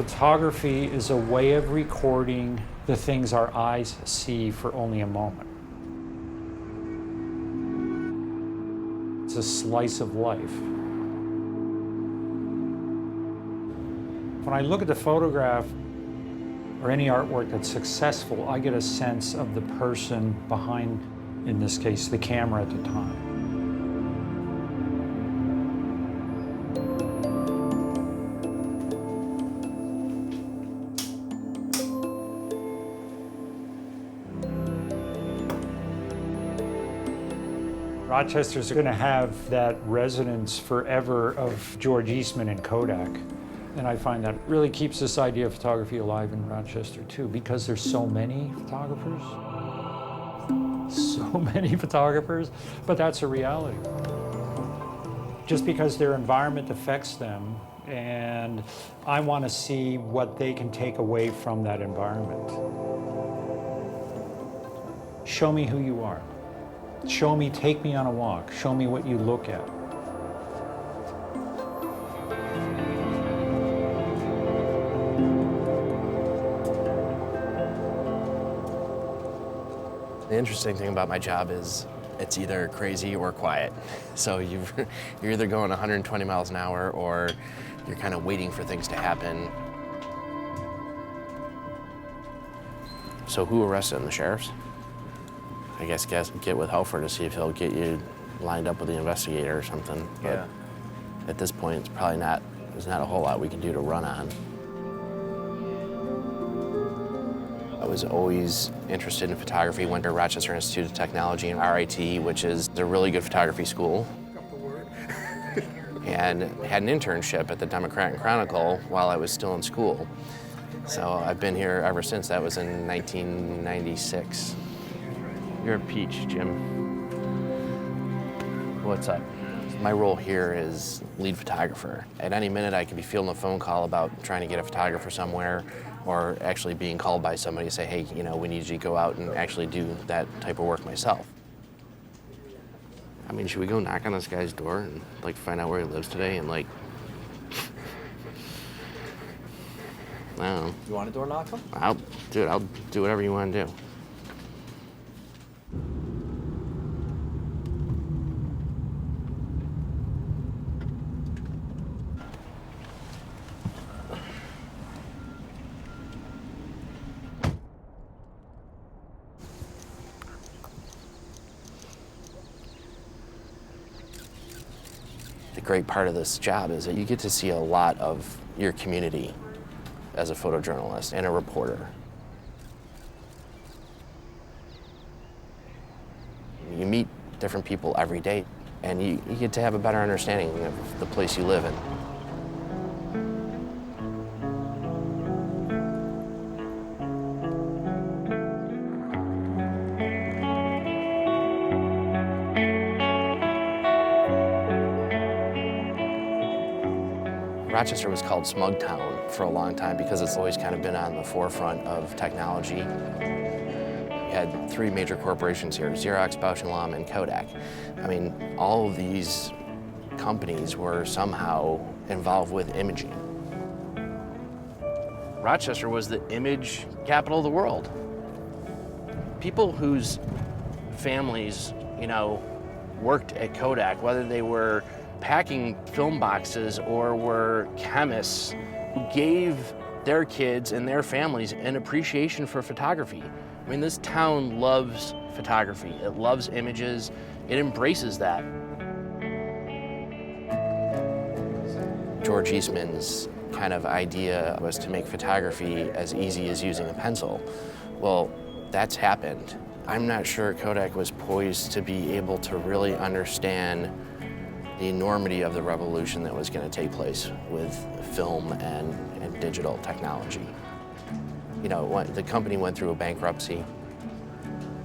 Photography is a way of recording the things our eyes see for only a moment. It's a slice of life. When I look at the photograph or any artwork that's successful, I get a sense of the person behind, in this case, the camera at the time. Rochester's going to have that resonance forever of George Eastman and Kodak. And I find that really keeps this idea of photography alive in Rochester too, because there's so many photographers. So many photographers, but that's a reality. Just because their environment affects them, and I want to see what they can take away from that environment. Show me who you are. Show me, take me on a walk. Show me what you look at. The interesting thing about my job is it's either crazy or quiet. So you're either going 120 miles an hour or you're kind of waiting for things to happen. So who arrested him? The sheriffs? I guess get with Helfer to see if he'll get you lined up with the investigator or something. But yeah. At this point, it's probably not, there's not a whole lot we can do to run on. I was always interested in photography, went to Rochester Institute of Technology and RIT, which is a really good photography school. And had an internship at the Democrat and Chronicle while I was still in school. So I've been here ever since. That was in 1996. You're a peach, Jim. What's up? My role here is lead photographer. At any minute, I could be fielding a phone call about trying to get a photographer somewhere, or actually being called by somebody to say, hey, you know, we need you to go out and actually do that type of work myself. I mean, should we go knock on this guy's door and like find out where he lives today and like, I don't know. You want a door knock him? I'll do whatever you want to do. The great part of this job is that you get to see a lot of your community as a photojournalist and a reporter. You meet different people every day, and you get to have a better understanding of the place you live in. Rochester was called Smug Town for a long time because it's always kind of been on the forefront of technology. We had three major corporations here, Xerox, Bausch & Lomb, and Kodak. I mean, all of these companies were somehow involved with imaging. Rochester was the image capital of the world. People whose families, you know, worked at Kodak, whether they were packing film boxes or were chemists, who gave their kids and their families an appreciation for photography. I mean, this town loves photography. It loves images. It embraces that. George Eastman's kind of idea was to make photography as easy as using a pencil. Well, that's happened. I'm not sure Kodak was poised to be able to really understand the enormity of the revolution that was going to take place with film and digital technology. You know, the company went through a bankruptcy.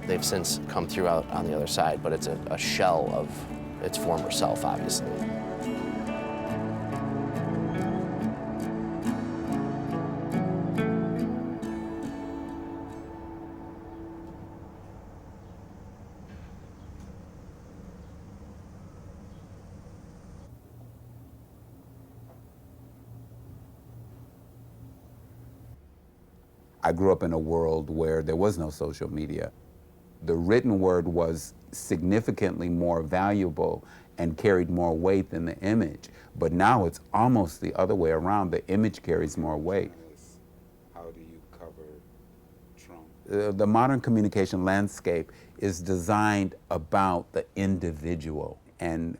They've since come through out on the other side, but it's a shell of its former self, obviously. I grew up in a world where there was no social media. The written word was significantly more valuable and carried more weight than the image. But now it's almost the other way around. The image carries more weight. How do you cover Trump? The modern communication landscape is designed about the individual, and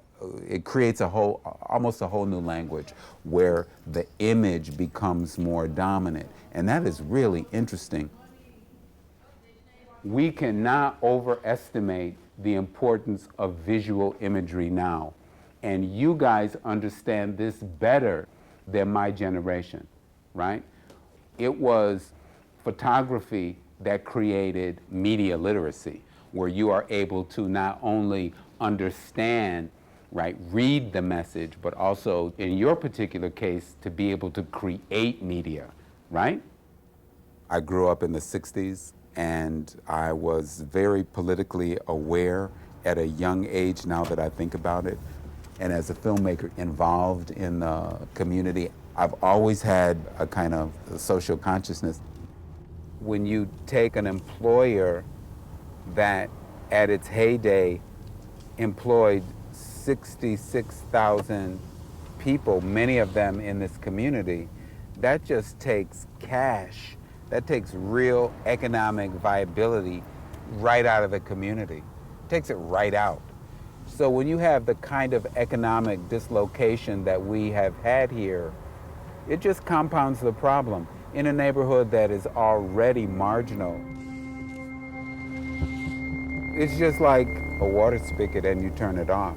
it creates almost a whole new language where the image becomes more dominant. And that is really interesting. We cannot overestimate the importance of visual imagery now. And you guys understand this better than my generation, right? It was photography that created media literacy, where you are able to not only understand, right, read the message, but also, in your particular case, to be able to create media, right? I grew up in the 60s, and I was very politically aware at a young age, now that I think about it. And as a filmmaker involved in the community, I've always had a kind of social consciousness. When you take an employer that at its heyday employed 66,000 people, many of them in this community, that just takes cash. That takes real economic viability right out of the community. Takes it right out. So when you have the kind of economic dislocation that we have had here, it just compounds the problem in a neighborhood that is already marginal. It's just like a water spigot and you turn it off.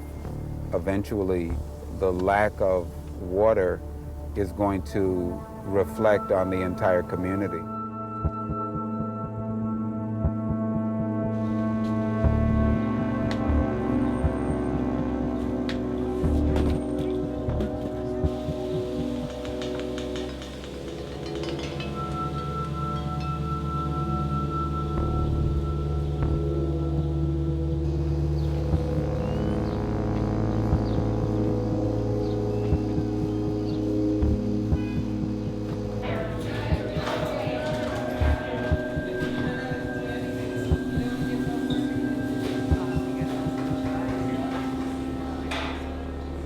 Eventually, the lack of water is going to reflect on the entire community.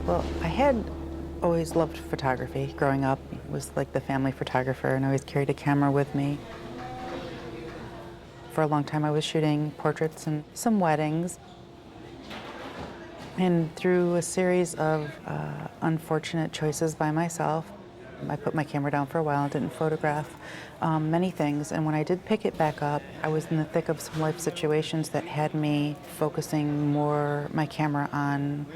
Well, I had always loved photography growing up. Was like the family photographer and I always carried a camera with me. For a long time I was shooting portraits and some weddings. And through a series of unfortunate choices by myself, I put my camera down for a while and didn't photograph many things. And when I did pick it back up, I was in the thick of some life situations that had me focusing more my camera on,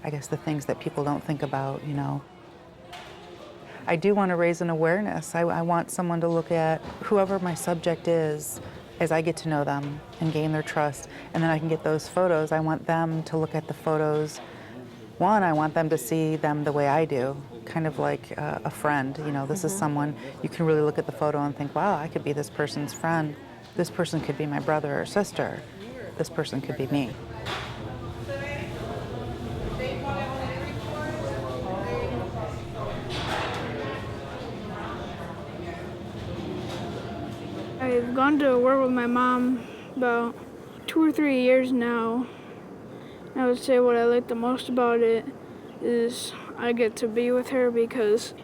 I guess, the things that people don't think about, you know. I do want to raise an awareness. I want someone to look at whoever my subject is as I get to know them and gain their trust, and then I can get those photos. I want them to look at the photos. One, I want them to see them the way I do, kind of like a friend. You know, this is someone, you can really look at the photo and think, wow, I could be this person's friend. This person could be my brother or sister. This person could be me. I've gone to work with my mom about 2 or 3 years now. I would say what I like the most about it is I get to be with her, because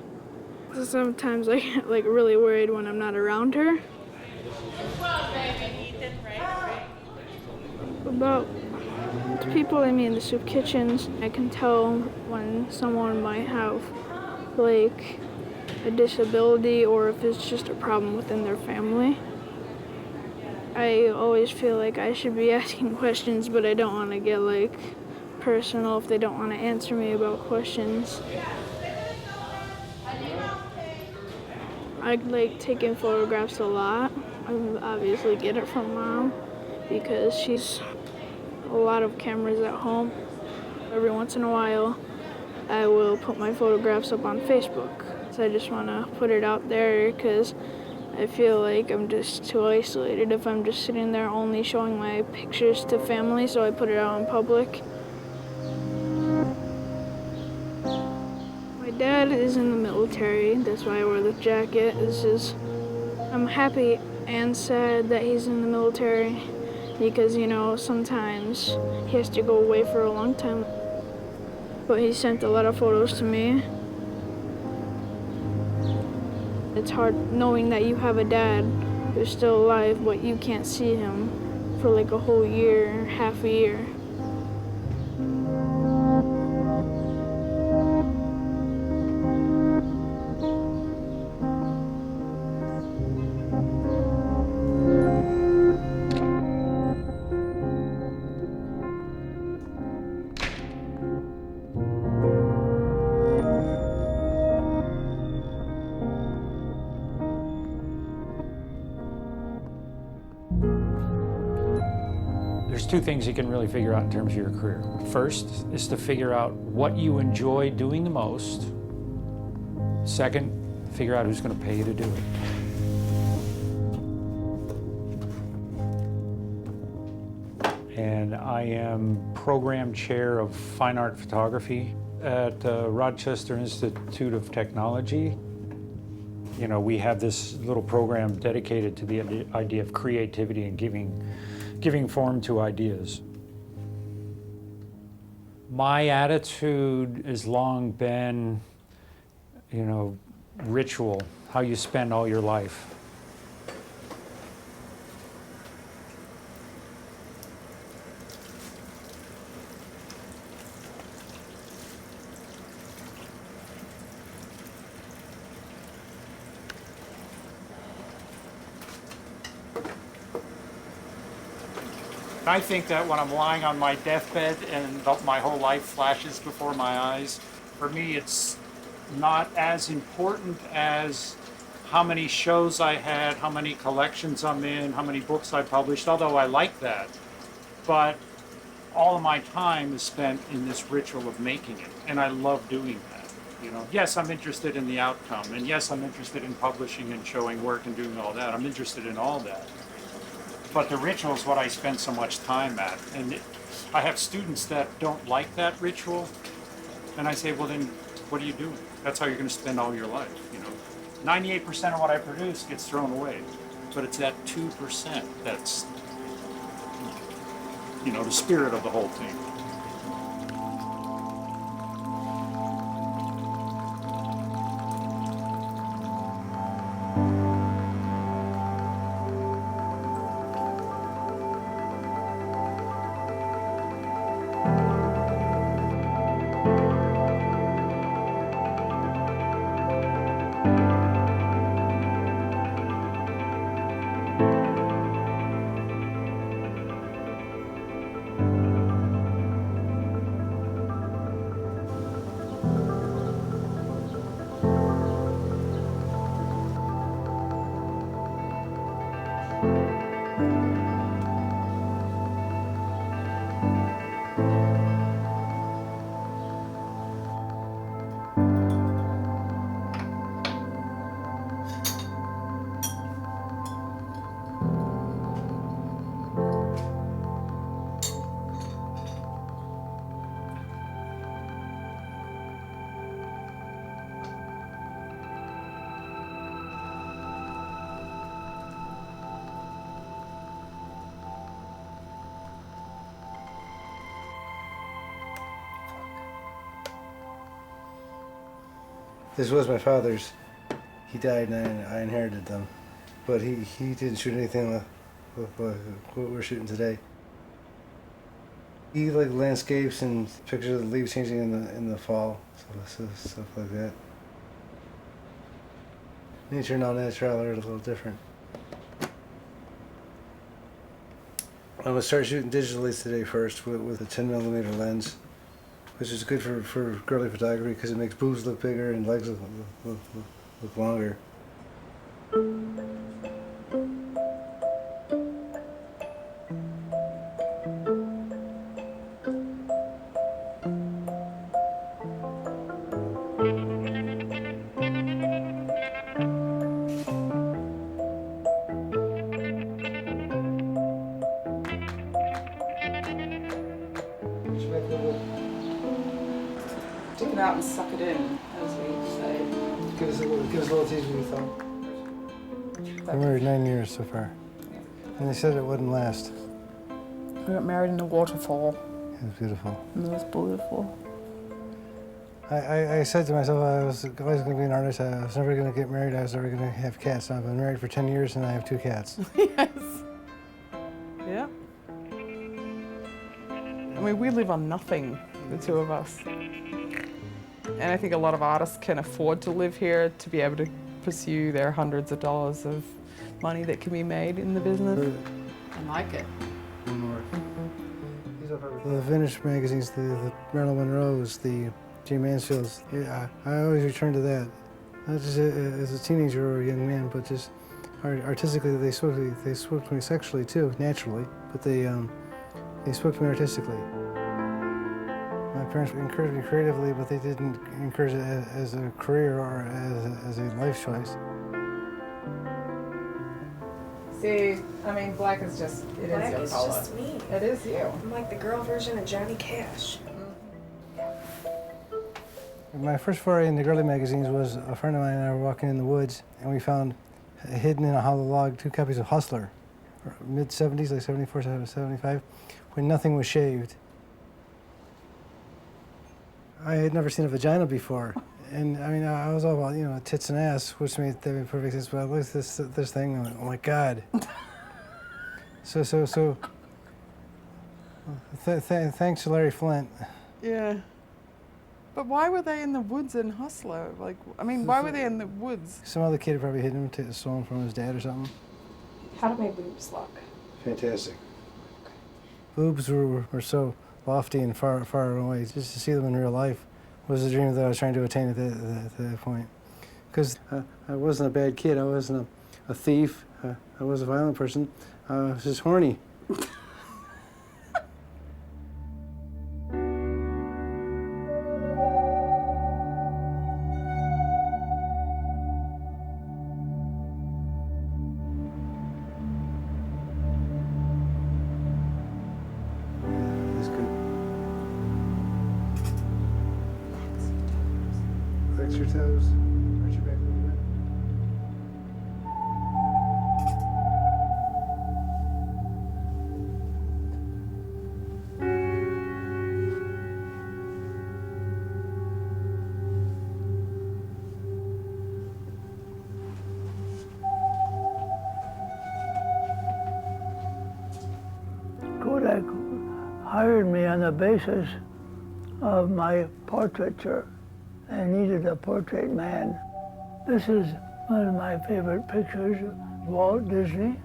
sometimes I get like really worried when I'm not around her. About the people I meet in the soup kitchens, I can tell when someone might have like a disability or if it's just a problem within their family. I always feel like I should be asking questions, but I don't want to get like personal if they don't want to answer me about questions. I like taking photographs a lot. I obviously get it from Mom because she's a lot of cameras at home. Every once in a while, I will put my photographs up on Facebook. So I just want to put it out there because I feel like I'm just too isolated if I'm just sitting there only showing my pictures to family, so I put it out in public. My dad is in the military, that's why I wear the jacket. I'm happy and sad that he's in the military because, you know, sometimes he has to go away for a long time. But he sent a lot of photos to me. It's hard knowing that you have a dad who's still alive, but you can't see him for like a whole year, half a year. There's two things you can really figure out in terms of your career. First is to figure out what you enjoy doing the most. Second, figure out who's going to pay you to do it. And I am program chair of fine art photography at Rochester Institute of Technology. You know, we have this little program dedicated to the idea of creativity and giving form to ideas. My attitude has long been, you know, ritual, how you spend all your life. I think that when I'm lying on my deathbed and my whole life flashes before my eyes, for me it's not as important as how many shows I had, how many collections I'm in, how many books I published, although I like that. But all of my time is spent in this ritual of making it, and I love doing that. You know, yes, I'm interested in the outcome, and yes, I'm interested in publishing and showing work and doing all that. I'm interested in all that. But the ritual is what I spend so much time at. And I have students that don't like that ritual. And I say, well, then what are you doing? That's how you're going to spend all your life. You know, 98% of what I produce gets thrown away. But it's that 2% that's, you know, the spirit of the whole thing. This was my father's. He died and I inherited them. But he didn't shoot anything with what we're shooting today. He liked landscapes and pictures of the leaves changing in the fall, stuff like that. Nature and all-natural are a little different. I'm going to start shooting digitally today first with a 10mm lens, which is good for girly photography because it makes boobs look bigger and legs look longer. Take it out and suck it in, as we say. Give us a little teasing with your thumb. We're married 9 years so far. And they said it wouldn't last. We got married in a waterfall. It was beautiful. And it was beautiful. I said to myself I was always going to be an artist. I was never going to get married. I was never going to have cats. I've been married for 10 years and I have 2 cats. Yes. Yeah. I mean, we live on nothing, the two of us. And I think a lot of artists can afford to live here to be able to pursue their hundreds of dollars of money that can be made in the business. I like it. One more. The vintage magazines, the Marilyn Monroe's, the Jay Mansfield's, yeah, I always return to that. Not just as a teenager or a young man, but just artistically, they spoke to me sexually too, naturally, but they spoke to me artistically. My parents encouraged me creatively, but they didn't encourage it as a career or as a life choice. See, I mean, black is just, it Black is is your color. just me. It is you. I'm like the girl version of Johnny Cash. My first foray into girly magazines was a friend of mine and I were walking in the woods, and we found hidden in a hollow log 2 copies of Hustler, mid-70s, like 74, 75, when nothing was shaved. I had never seen a vagina before, and I mean, I was all about, you know, tits and ass, which made perfect sense, but I looked at this thing and I went, oh my God. Thanks to Larry Flint. Yeah. But why were they in the woods in Hustler? Like, I mean, why were they in the woods? Some other kid had probably hidden him, stolen from his dad or something. How do my boobs look? Fantastic. Boobs were so lofty and far away. Just to see them in real life was a dream that I was trying to attain at that point. Because I wasn't a bad kid. I wasn't a thief. I was a violent person. I was just horny. Flex your toes. Arch your back a little bit. Kodak hired me on the basis of my portraiture. They needed a portrait man. This is one of my favorite pictures of Walt Disney.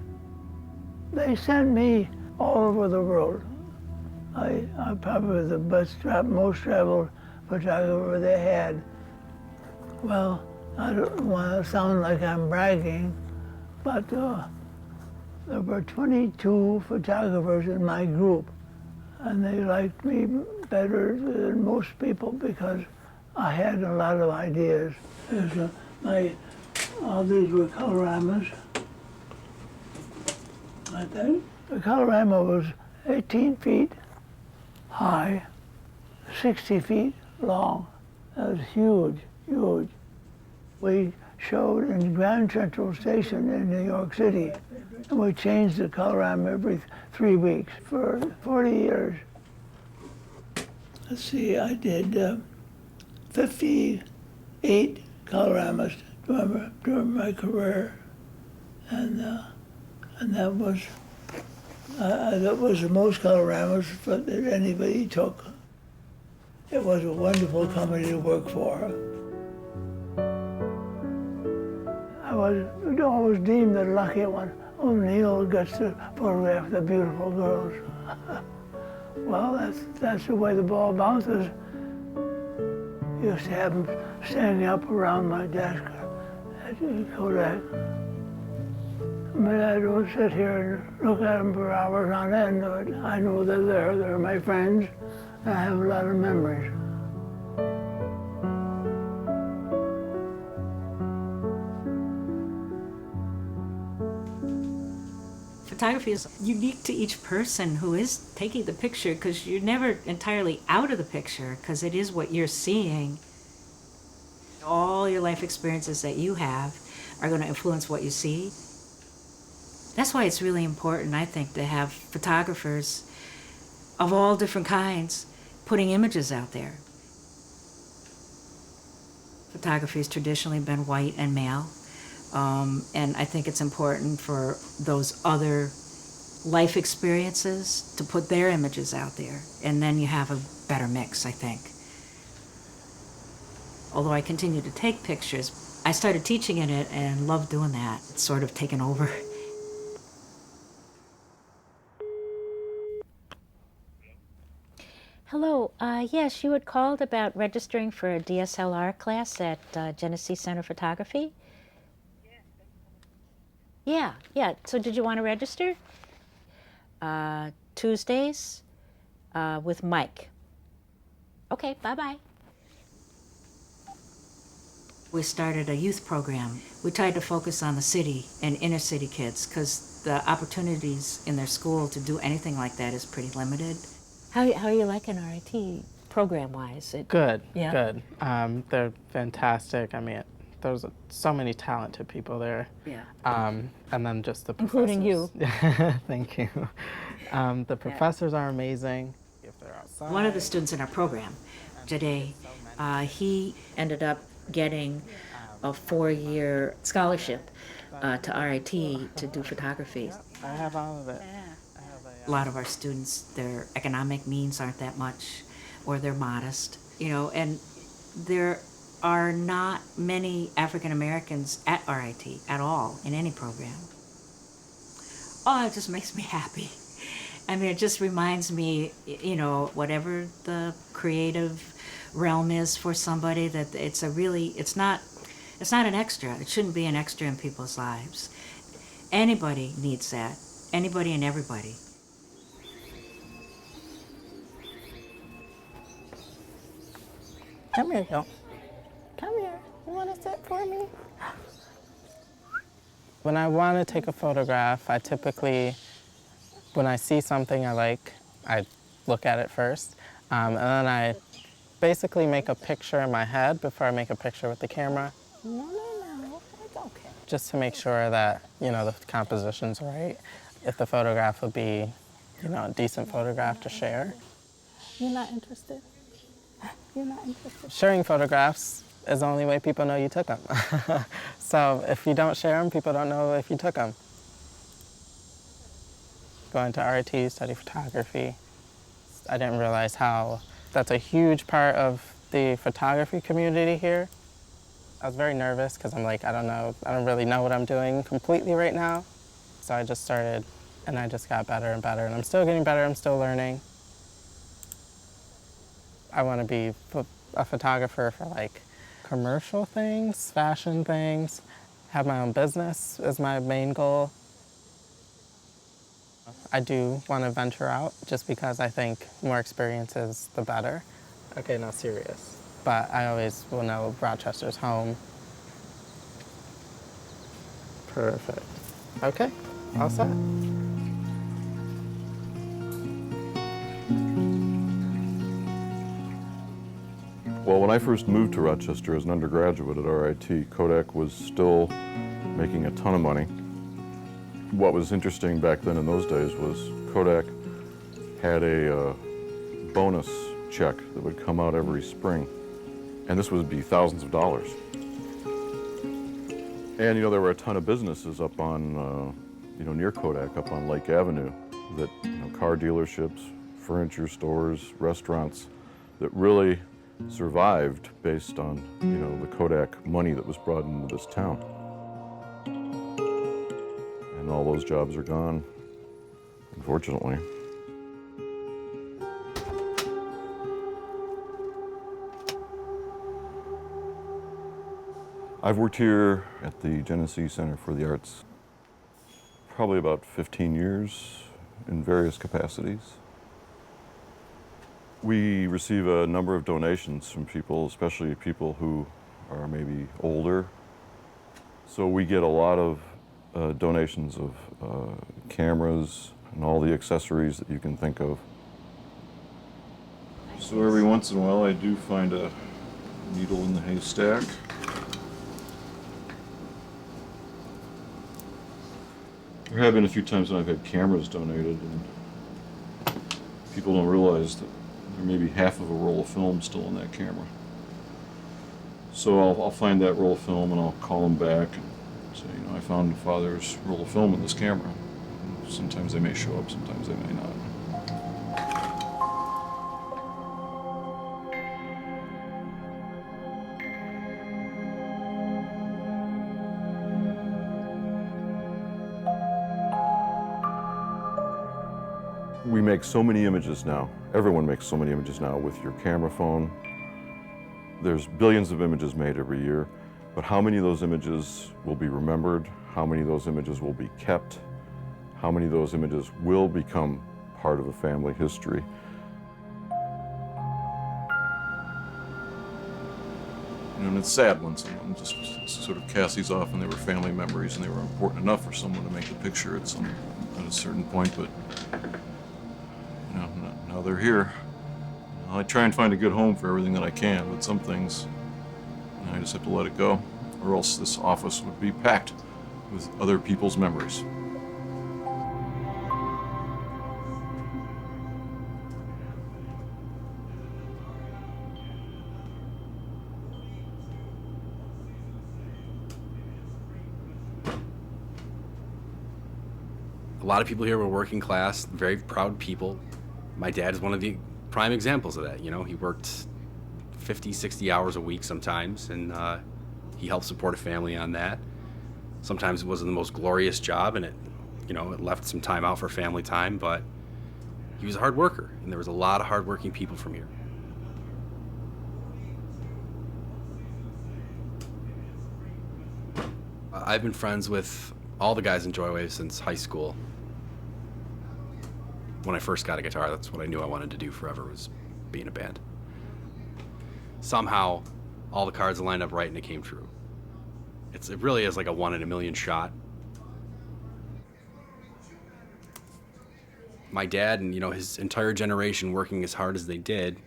They sent me all over the world. I'm probably the most traveled photographer they had. Well, I don't want to sound like I'm bragging, but there were 22 photographers in my group, and they liked me better than most people because I had a lot of ideas. All these were coloramas. Like that. The colorama was 18 feet high, 60 feet long. That was huge, huge. We showed in Grand Central Station in New York City, and we changed the colorama every 3 weeks for 40 years. Let's see, I did 58 coloramas during my career, and that was the most coloramas that anybody took. It was a wonderful company to work for. I was always deemed the lucky one. Oh, Neil gets to photograph the beautiful girls. Well, that's the way the ball bounces. Used to have them standing up around my desk at Kodak. But I don't sit here and look at them for hours on end. But I know they're there. They're my friends. I have a lot of memories. Photography is unique to each person who is taking the picture, because you're never entirely out of the picture, because it is what you're seeing. All your life experiences that you have are going to influence what you see. That's why it's really important, I think, to have photographers of all different kinds putting images out there. Photography has traditionally been white and male, and I think it's important for those other life experiences to put their images out there, and then you have a better mix, I think. Although I continue to take pictures, I started teaching in it and love doing that. It's sort of taken over. Hello, yes, you had called about registering for a DSLR class at Genesee Center Photography? Yeah, so did you want to register? Tuesdays with Mike. Okay, bye-bye. We started a youth program. We tried to focus on the city and inner city kids because the opportunities in their school to do anything like that is pretty limited. How are you liking RIT program-wise? Good, Yeah. good. They're fantastic. I mean, there's so many talented people there. Yeah. And then just the professors. Including you. Thank you. The professors are amazing. If they're outside. One of the students in our program, Jade, he ended up getting a 4-year scholarship to RIT to do photography. I have all of it. A lot of our students, their economic means aren't that much, or they're modest, and there are not many African Americans at RIT at all in any program. Oh, it just makes me happy. I mean, it just reminds me, whatever the creative realm is for somebody, that it's not an extra. It shouldn't be an extra in people's lives. Anybody needs that. Anybody and everybody. Come here, yo. Come here. You want to sit for me? When I want to take a photograph, I typically, when I see something I like, I look at it first. And then I basically make a picture in my head before I make a picture with the camera. No, it's okay. Just to make sure that, the composition's right. If the photograph would be, a decent photograph to share. You're not interested? You're not interested? Sharing photographs is the only way people know you took them. So if you don't share them, people don't know if you took them. Going to RIT, study photography, I didn't realize how that's a huge part of the photography community here. I was very nervous because I'm like, I don't really know what I'm doing completely right now. So I just started and I just got better and better, and I'm still getting better, I'm still learning. I want to be a photographer for like commercial things, fashion things, have my own business is my main goal. I do want to venture out just because I think more experiences, the better. Okay, now serious. But I always will know Rochester's home. Perfect. Okay, all set. Well, when I first moved to Rochester as an undergraduate at RIT, Kodak was still making a ton of money. What was interesting back then in those days was Kodak had a bonus check that would come out every spring, and this would be thousands of dollars. And there were a ton of businesses up on, near Kodak, up on Lake Avenue, that car dealerships, furniture stores, restaurants that really survived based on, the Kodak money that was brought into this town. And all those jobs are gone, unfortunately. I've worked here at the Genesee Center for the Arts probably about 15 years in various capacities. We receive a number of donations from people, especially people who are maybe older. So we get a lot of donations of cameras and all the accessories that you can think of. So every once in a while I do find a needle in the haystack. There have been a few times when I've had cameras donated, and people don't realize that there may be half of a roll of film still in that camera. So I'll find that roll of film and I'll call them back and say, you know, I found Father's roll of film in this camera. And sometimes they may show up, sometimes they may not. We make so many images now. Everyone makes so many images now with your camera phone. There's billions of images made every year, but how many of those images will be remembered? How many of those images will be kept? How many of those images will become part of a family history? And it's sad when someone just sort of casts these off and they were family memories and they were important enough for someone to make the picture at a certain point, but you know, now they're here. I try and find a good home for everything that I can, but some things, you know, I just have to let it go, or else this office would be packed with other people's memories. A lot of people here were working class, very proud people. My dad is one of the prime examples of that. You know, he worked 50, 60 hours a week sometimes, and he helped support a family on that. Sometimes it wasn't the most glorious job, and it left some time out for family time, but he was a hard worker, and there was a lot of hardworking people from here. I've been friends with all the guys in Joywave since high school. When I first got a guitar, that's what I knew I wanted to do forever, was be in a band. Somehow, all the cards lined up right and it came true. It really is like a 1 in a million shot. My dad and his entire generation working as hard as they did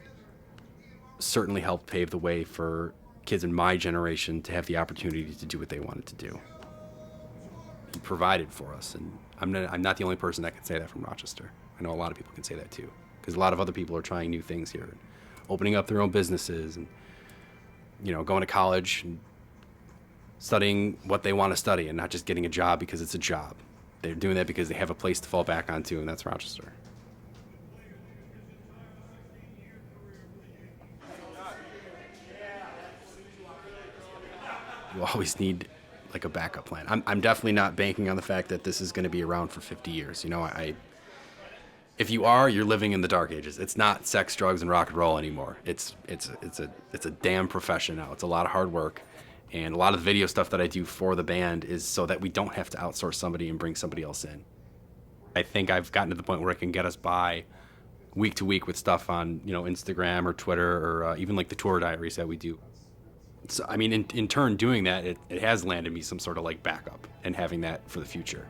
certainly helped pave the way for kids in my generation to have the opportunity to do what they wanted to do. He provided for us, and I'm not the only person that can say that from Rochester. I know a lot of people can say that too, because a lot of other people are trying new things here, and opening up their own businesses, and going to college and studying what they want to study, and not just getting a job because it's a job. They're doing that because they have a place to fall back onto, and that's Rochester. You always need like a backup plan. I'm definitely not banking on the fact that this is going to be around for 50 years. If you are, you're living in the dark ages. It's not sex, drugs, and rock and roll anymore. It's a damn profession now. It's a lot of hard work, and a lot of the video stuff that I do for the band is so that we don't have to outsource somebody and bring somebody else in. I think I've gotten to the point where I can get us by week to week with stuff on Instagram or Twitter or even like the tour diaries that we do. So, I mean, in turn, doing that, it has landed me some sort of like backup and having that for the future.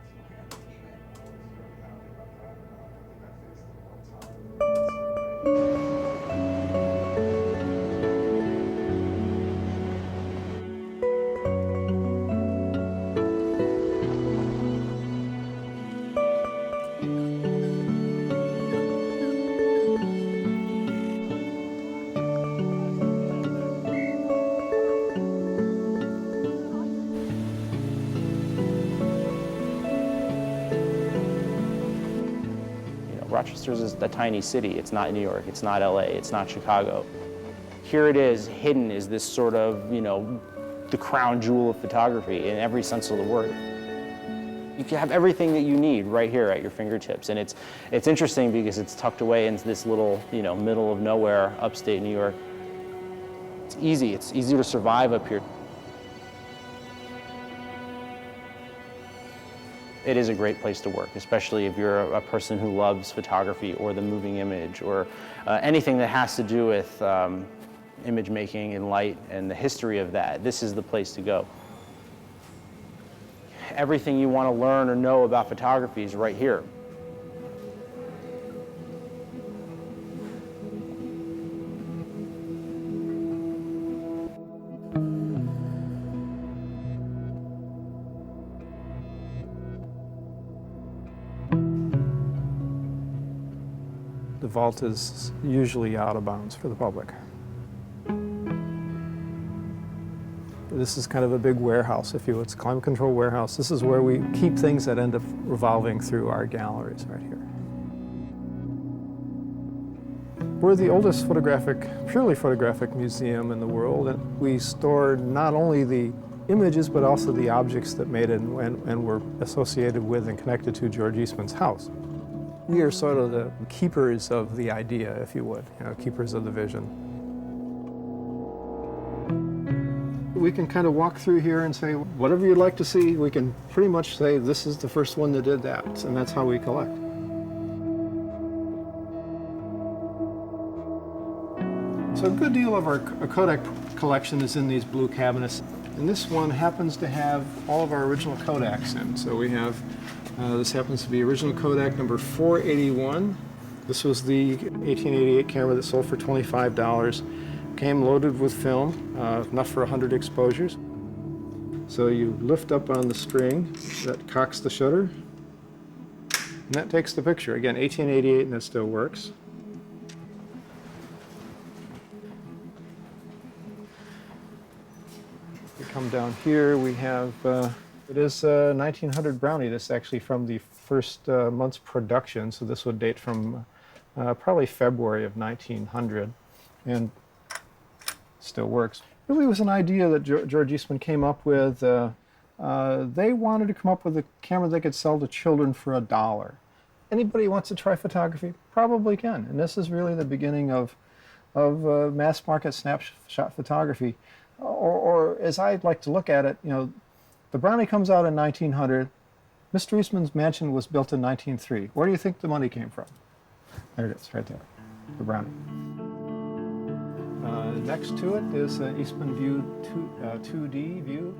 Rochester is a tiny city. It's not New York, it's not LA, it's not Chicago. Here it is, hidden is this sort of, the crown jewel of photography in every sense of the word. You can have everything that you need right here at your fingertips. And it's interesting because it's tucked away into this little, middle of nowhere, upstate New York. It's easy to survive up here. It is a great place to work, especially if you're a person who loves photography or the moving image or anything that has to do with image making and light and the history of that. This is the place to go. Everything you want to learn or know about photography is right here. vault is usually out of bounds for the public. This is kind of a big warehouse, if you will. It's a climate control warehouse. This is where we keep things that end up revolving through our galleries right here. We're the oldest purely photographic museum in the world, and we store not only the images, but also the objects that made it and were associated with and connected to George Eastman's house. We are sort of the keepers of the idea, if you would, keepers of the vision. We can kind of walk through here and say, whatever you'd like to see, we can pretty much say, this is the first one that did that, and that's how we collect. So a good deal of our Kodak collection is in these blue cabinets, and this one happens to have all of our original Kodaks in. So we have, this happens to be original Kodak number 481. This was the 1888 camera that sold for $25. Came loaded with film, enough for 100 exposures. So you lift up on the string that cocks the shutter, and that takes the picture. Again, 1888, and that still works. We come down here, we have, it is 1900 Brownie. This is actually from the first month's production, so this would date from probably February of 1900. And still works. It really was an idea that George Eastman came up with. They wanted to come up with a camera they could sell to children for $1. Anybody who wants to try photography probably can. And this is really the beginning of mass market snapshot photography. Or as I'd like to look at it, the Brownie comes out in 1900. Mr. Eastman's mansion was built in 1903. Where do you think the money came from? There it is, right there, the Brownie. Next to it is Eastman View 2D view.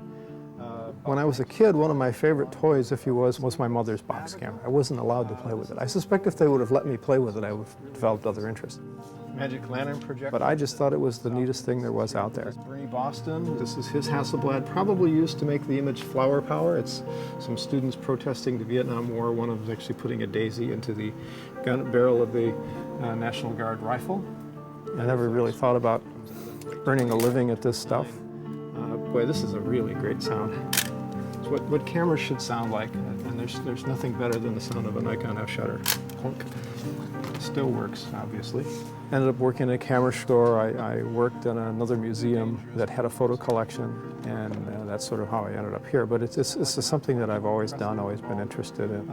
When I was a kid, one of my favorite toys, if you was my mother's box camera. I wasn't allowed to play with it. I suspect if they would have let me play with it, I would have developed other interests. Magic lantern projector. But I just thought it was the neatest thing there was out there. Bernie Boston, this is his Hasselblad, probably used to make the image flower power. It's some students protesting the Vietnam War. One of them was actually putting a daisy into the gun barrel of the National Guard rifle. I never really thought about earning a living at this stuff. Boy, this is a really great sound. It's what cameras should sound like, and there's nothing better than the sound of a Nikon F-shutter. Clunk. Still works, obviously. Ended up working in a camera store. I worked in another museum that had a photo collection, and that's sort of how I ended up here. But it's something that I've always done, always been interested in.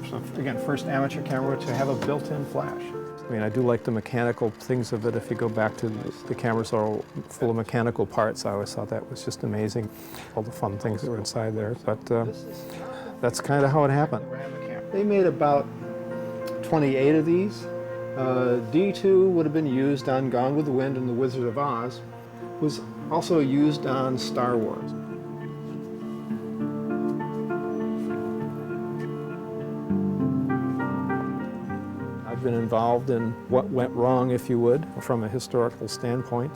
So again, first amateur camera to have a built-in flash. I mean, I do like the mechanical things of it. If you go back to the cameras are all full of mechanical parts, I always thought that was just amazing, all the fun things that were inside there. But that's kind of how it happened. They made about 28 of these. D2 would have been used on Gone with the Wind and The Wizard of Oz. Was also used on Star Wars. I've been involved in what went wrong, if you would, from a historical standpoint.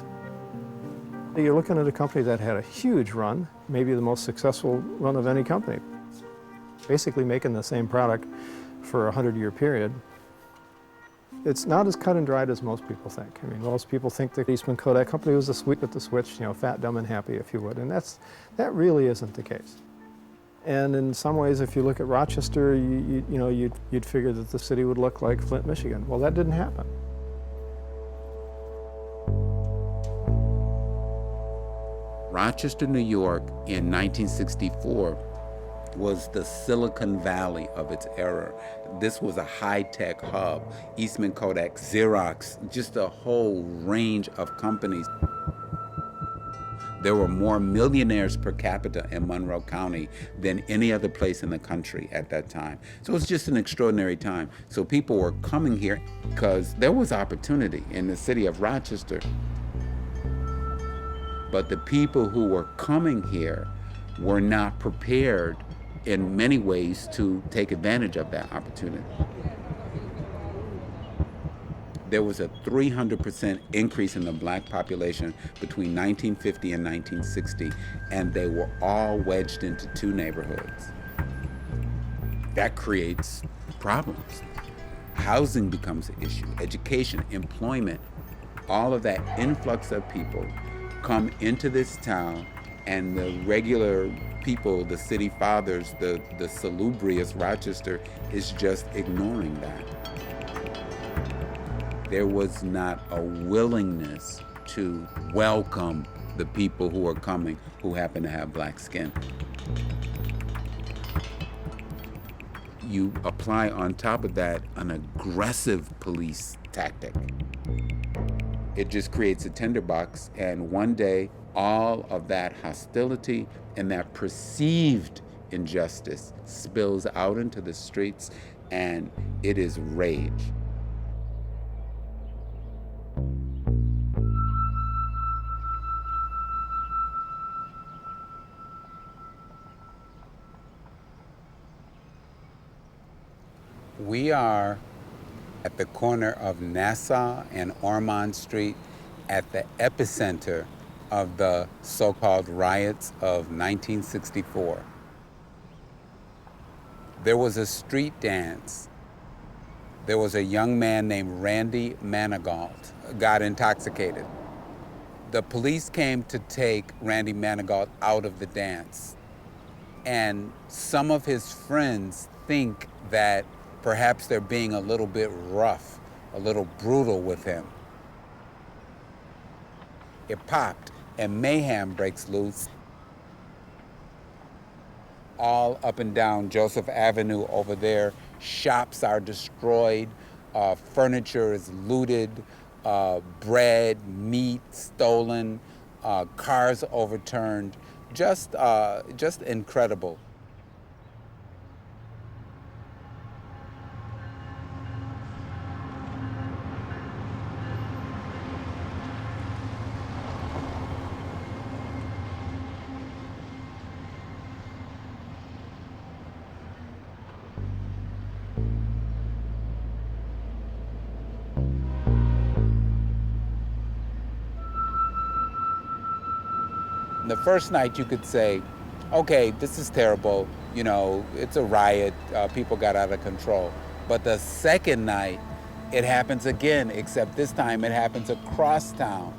You're looking at a company that had a huge run, maybe the most successful run of any company. Basically making the same product for a 100-year period. It's not as cut and dried as most people think. I mean, most people think the Eastman Kodak Company was a sweep at the switch, fat, dumb, and happy, if you would, and that really isn't the case. And in some ways, if you look at Rochester, you'd figure that the city would look like Flint, Michigan. Well, that didn't happen. Rochester, New York in 1964 was the Silicon Valley of its era. This was a high-tech hub. Eastman Kodak, Xerox, just a whole range of companies. There were more millionaires per capita in Monroe County than any other place in the country at that time. So it was just an extraordinary time. So people were coming here because there was opportunity in the city of Rochester. But the people who were coming here were not prepared in many ways to take advantage of that opportunity. There was a 300% increase in the black population between 1950 and 1960, and they were all wedged into two neighborhoods. That creates problems. Housing becomes an issue, education, employment. All of that influx of people come into this town, and the regular people, the city fathers, the salubrious Rochester is just ignoring that. There was not a willingness to welcome the people who are coming who happen to have black skin. You apply on top of that an aggressive police tactic. It just creates a tinderbox, and one day all of that hostility and that perceived injustice spills out into the streets, and it is rage. We are at the corner of Nassau and Ormond Street at the epicenter of the so-called riots of 1964. There was a street dance. There was a young man named Randy Manigault, got intoxicated. The police came to take Randy Manigault out of the dance. And some of his friends think that perhaps they're being a little bit rough, a little brutal with him. It popped, and mayhem breaks loose. All up and down Joseph Avenue over there, shops are destroyed, furniture is looted, bread, meat stolen, cars overturned, just incredible. The first night you could say, okay, this is terrible, you know, it's a riot, people got out of control. But the second night, it happens again, except this time it happens across town.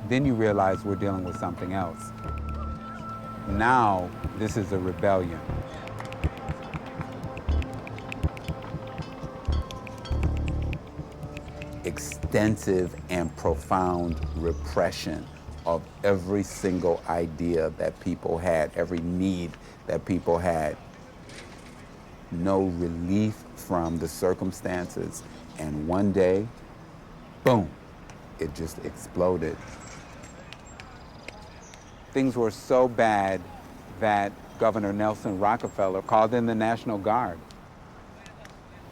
Then you realize we're dealing with something else. Now, this is a rebellion. Extensive and profound repression of every single idea that people had, every need that people had. No relief from the circumstances. And one day, boom, it just exploded. Things were so bad that Governor Nelson Rockefeller called in the National Guard.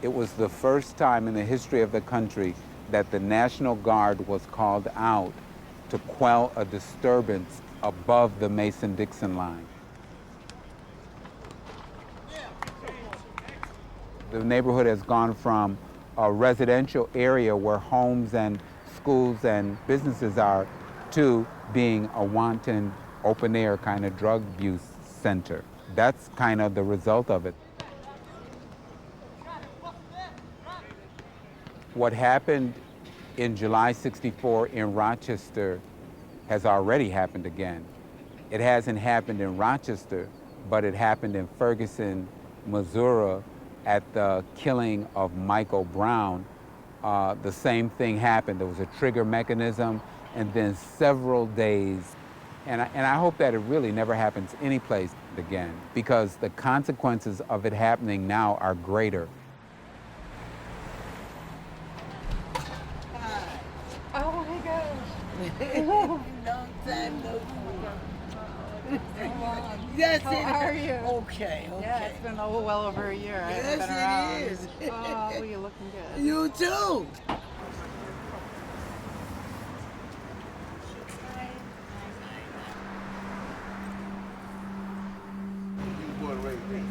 It was the first time in the history of the country that the National Guard was called out to quell a disturbance above the Mason-Dixon line. The neighborhood has gone from a residential area where homes and schools and businesses are to being a wanton, open-air kind of drug abuse center. That's kind of the result of it. What happened in July '64 in Rochester has already happened again. It hasn't happened in Rochester, but it happened in Ferguson, Missouri at the killing of Michael Brown. The same thing happened. There was a trigger mechanism, and then several days. And I hope that it really never happens anyplace again, because the consequences of it happening now are greater. Oh my gosh. Long time no see. Yes, How are you? Okay. Yeah, it's been well over a year. I haven't been around. Yes, it is. Oh, well, you're looking good. You too.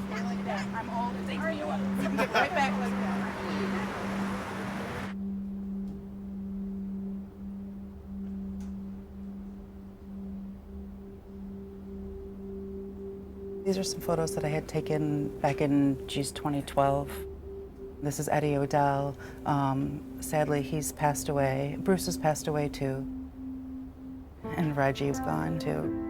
Not like that. I'm old. Thank you. You can get right back like that. These are some photos that I had taken back in 2012. This is Eddie Odell. Sadly, he's passed away. Bruce has passed away too. And Reggie's gone too.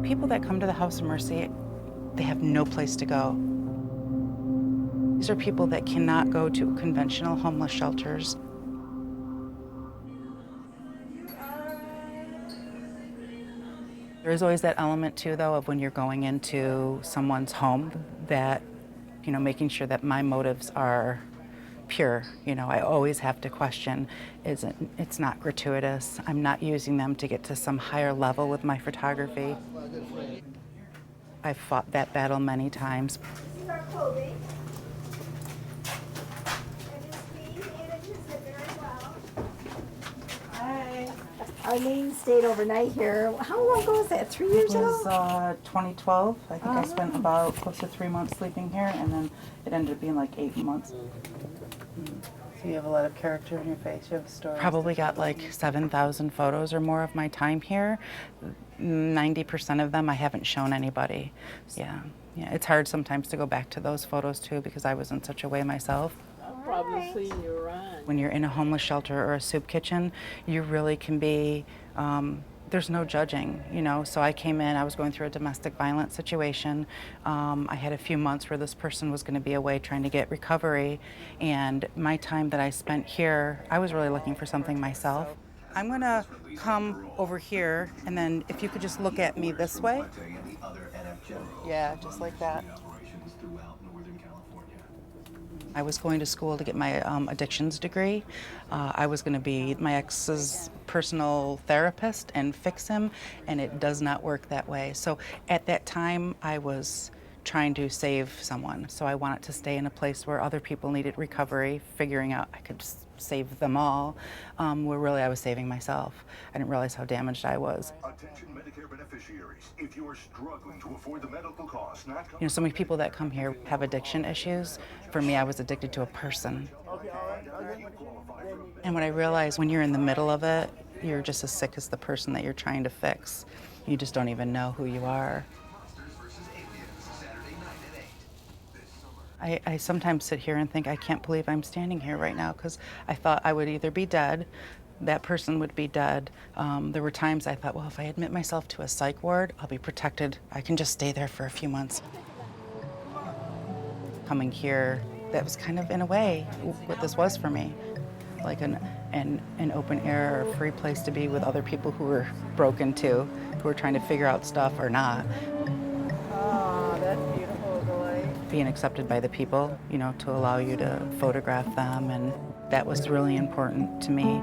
People that come to the House of Mercy, they have no place to go. These are people that cannot go to conventional homeless shelters. There is always that element too, though, of when you're going into someone's home that, you know, making sure that my motives are pure. You know, I always have to question, it's not gratuitous. I'm not using them to get to some higher level with my photography. I've fought that battle many times. Hi. Arlene stayed overnight here. How long ago was that? 3 years ago? It was 2012. I think I spent about close to 3 months sleeping here, and then it ended up being like 8 months. So you have a lot of character in your face. You have a story. Probably got like 7,000 photos or more of my time here. 90% of them I haven't shown anybody. Yeah, it's hard sometimes to go back to those photos too because I was in such a way myself. I've probably seen you around. When you're in a homeless shelter or a soup kitchen, you really can be, there's no judging, you know. So I came in, I was going through a domestic violence situation. I had a few months where this person was going to be away trying to get recovery, and my time that I spent here, I was really looking for something myself. I'm going to come over here, and then if you could just look at me this way. Yeah, just like that. I was going to school to get my addictions degree. I was going to be my ex's personal therapist and fix him, and it does not work that way. So at that time, I was trying to save someone. So I wanted to stay in a place where other people needed recovery, figuring out I could save them all, where really I was saving myself. I didn't realize how damaged I was. Attention Medicare beneficiaries, if you are struggling to afford the medical costs, You know, so many people that come here have addiction issues. For me, I was addicted to a person. And what I realized, when you're in the middle of it, you're just as sick as the person that you're trying to fix. You just don't even know who you are. I sometimes sit here and think, I can't believe I'm standing here right now, because I thought I would either be dead, that person would be dead. There were times I thought, well, if I admit myself to a psych ward, I'll be protected. I can just stay there for a few months. Coming here, that was kind of, in a way, what this was for me. Like an open air, or free place to be with other people who were broken too, who were trying to figure out stuff or not. Oh, that's beautiful, boy. Being accepted by the people, you know, to allow you to photograph them, and that was really important to me.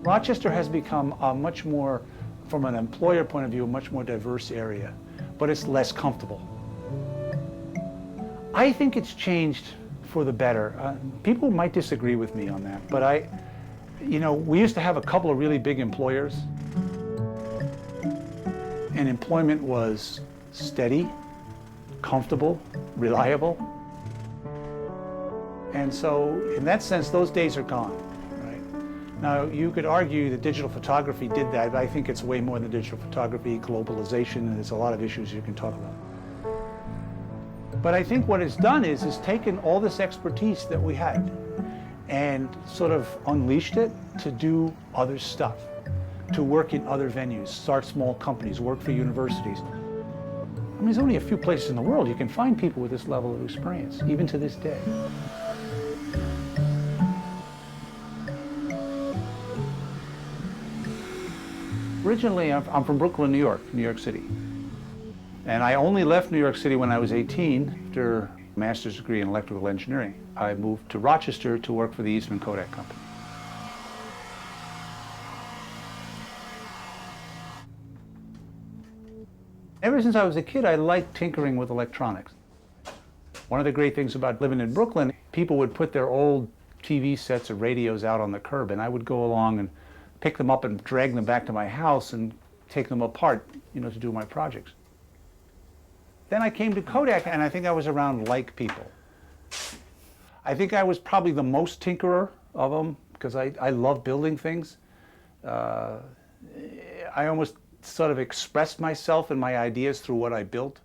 Rochester has become a much more, from an employer point of view, a much more diverse area, but it's less comfortable. I think it's changed for the better. People might disagree with me on that, but you know, we used to have a couple of really big employers, and employment was steady, comfortable, reliable. And so, in that sense, those days are gone. Now, you could argue that digital photography did that, but I think it's way more than digital photography, globalization, and there's a lot of issues you can talk about. But I think what it's done is taken all this expertise that we had and sort of unleashed it to do other stuff, to work in other venues, start small companies, work for universities. mean, there's only a few places in the world you can find people with this level of experience, even to this day. Originally, I'm from Brooklyn, New York City. And I only left New York City when I was 18 after a master's degree in electrical engineering. I moved to Rochester to work for the Eastman Kodak Company. Ever since I was a kid, I liked tinkering with electronics. One of the great things about living in Brooklyn, people would put their old TV sets or radios out on the curb, and I would go along and pick them up and drag them back to my house and take them apart, you know, to do my projects. Then I came to Kodak, and I think I was around like people. I think I was probably the most tinkerer of them because I love building things. I almost sort of expressed myself and my ideas through what I built.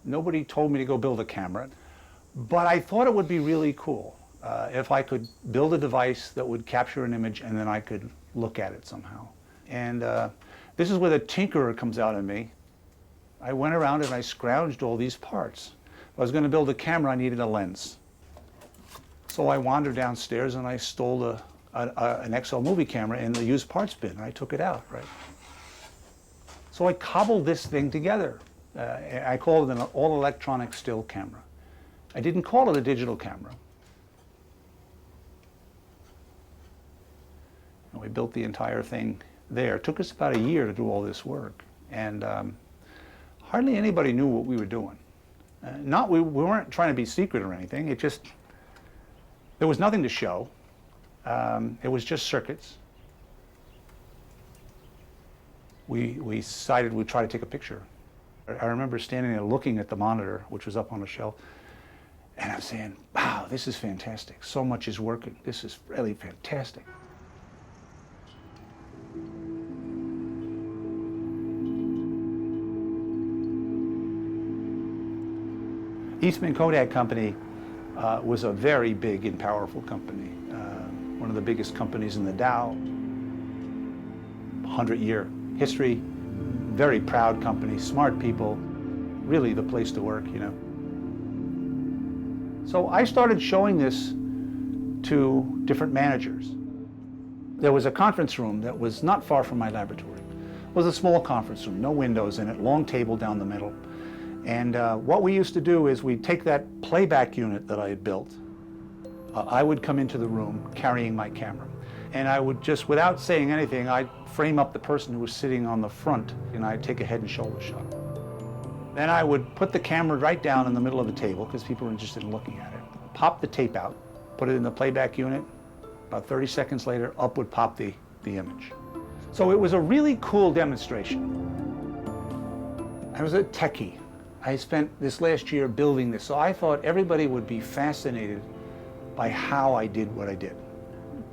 Nobody told me to go build a camera, but I thought it would be really cool if I could build a device that would capture an image and then I could look at it somehow. And this is where the tinkerer comes out in me. I went around and I scrounged all these parts. If I was going to build a camera, I needed a lens. So I wandered downstairs and I stole an XL movie camera in the used parts bin. I took it out, right? So I cobbled this thing together. I called it an all-electronic still camera. I didn't call it a digital camera. And we built the entire thing there. It took us about a year to do all this work. And hardly anybody knew what we were doing. We weren't trying to be secret or anything. It just, there was nothing to show. It was just circuits. We decided we'd try to take a picture. I remember standing there looking at the monitor, which was up on a shelf, and I'm saying, wow, this is fantastic. So much is working. This is really fantastic. Eastman Kodak Company was a very big and powerful company. One of the biggest companies in the Dow. 100-year history, very proud company, smart people, really the place to work, you know. So I started showing this to different managers. There was a conference room that was not far from my laboratory. It was a small conference room, no windows in it, long table down the middle. And what we used to do is we'd take that playback unit that I had built. I would come into the room carrying my camera. And I would just, without saying anything, I'd frame up the person who was sitting on the front, and I'd take a head and shoulder shot. Then I would put the camera right down in the middle of the table, because people were interested in looking at it. Pop the tape out, put it in the playback unit. About 30 seconds later, up would pop the image. So it was a really cool demonstration. I was a techie. I spent this last year building this, so I thought everybody would be fascinated by how I did what I did.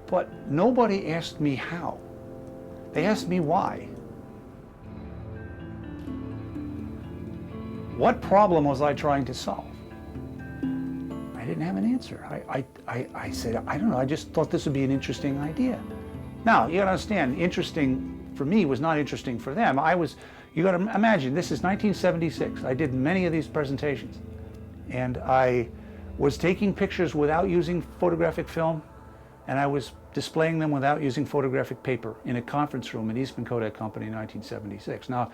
But nobody asked me how. They asked me why. What problem was I trying to solve? I didn't have an answer. I said, I don't know, I just thought this would be an interesting idea. Now, you gotta understand, interesting for me was not interesting for them. You gotta imagine, this is 1976. I did many of these presentations. And I was taking pictures without using photographic film, and I was displaying them without using photographic paper in a conference room at Eastman Kodak Company in 1976. Now,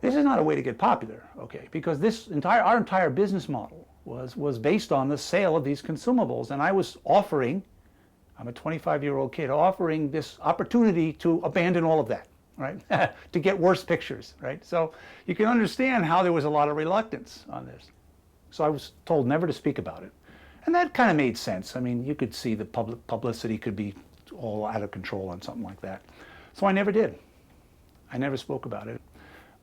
this is not a way to get popular, okay? Because our entire business model was based on the sale of these consumables, and I was offering, I'm a 25-year-old kid, offering this opportunity to abandon all of that, right? To get worse pictures, right? So you can understand how there was a lot of reluctance on this. So I was told never to speak about it. And that kind of made sense. I mean, you could see the publicity could be all out of control on something like that. So I never did. I never spoke about it.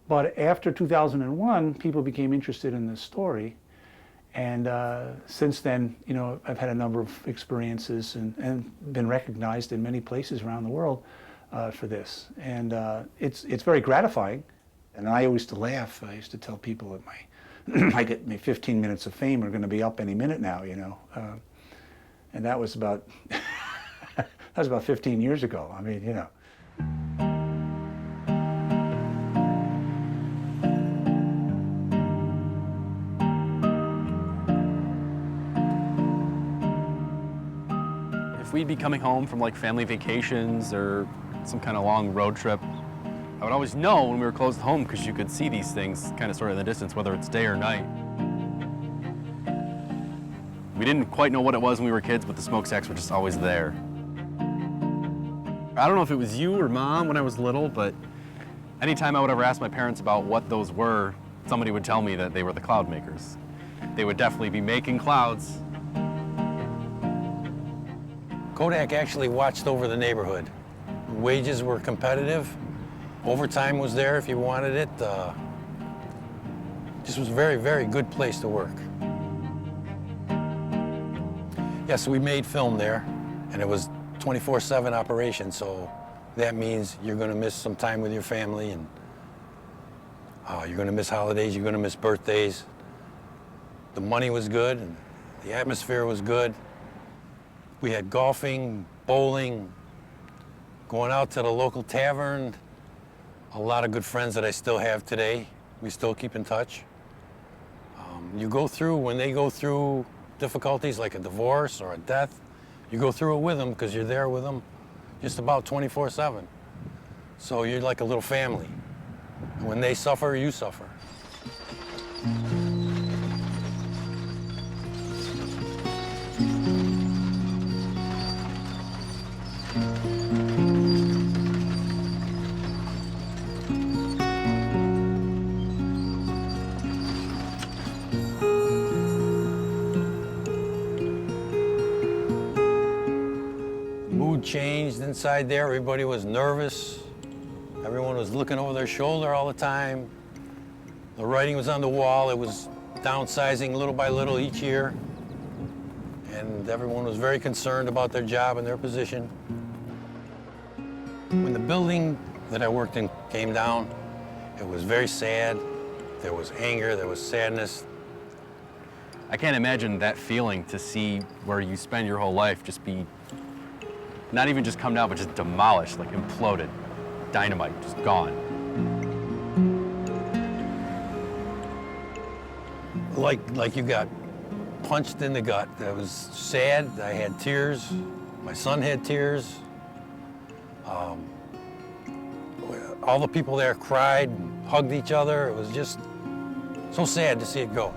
But after 2001, people became interested in this story. And since then, you know, I've had a number of experiences and been recognized in many places around the world for this. And it's very gratifying. And I always used to laugh. I used to tell people that my 15 minutes of fame are going to be up any minute now, you know. And that was about 15 years ago. I mean, you know. if we'd be coming home from like family vacations or some kind of long road trip, I would always know when we were close to home because you could see these things kind of sort of in the distance, whether it's day or night. We didn't quite know what it was when we were kids, but the smokestacks were just always there. I don't know if it was you or Mom when I was little, but anytime I would ever ask my parents about what those were, somebody would tell me that they were the cloud makers. They would definitely be making clouds. Kodak actually watched over the neighborhood. Wages were competitive. Overtime was there if you wanted it. This was a very, very good place to work. Yeah, so we made film there, and it was 24/7 operation, so that means you're going to miss some time with your family, and you're going to miss holidays, you're going to miss birthdays. The money was good, and the atmosphere was good. We had golfing, bowling, going out to the local tavern. A lot of good friends that I still have today. We still keep in touch. When they go through difficulties like a divorce or a death, you go through it with them because you're there with them just about 24/7. So you're like a little family. And when they suffer, you suffer. Mood changed inside there. Everybody was nervous. Everyone was looking over their shoulder all the time. The writing was on the wall. It was downsizing little by little each year. And everyone was very concerned about their job and their position. When the building that I worked in came down, it was very sad. There was anger, there was sadness. I can't imagine that feeling to see where you spend your whole life just be, not even just come down, but just demolished, like imploded. Dynamite, just gone. Like you got punched in the gut. I was sad, I had tears. My son had tears. All the people there cried, hugged each other. It was just so sad to see it go.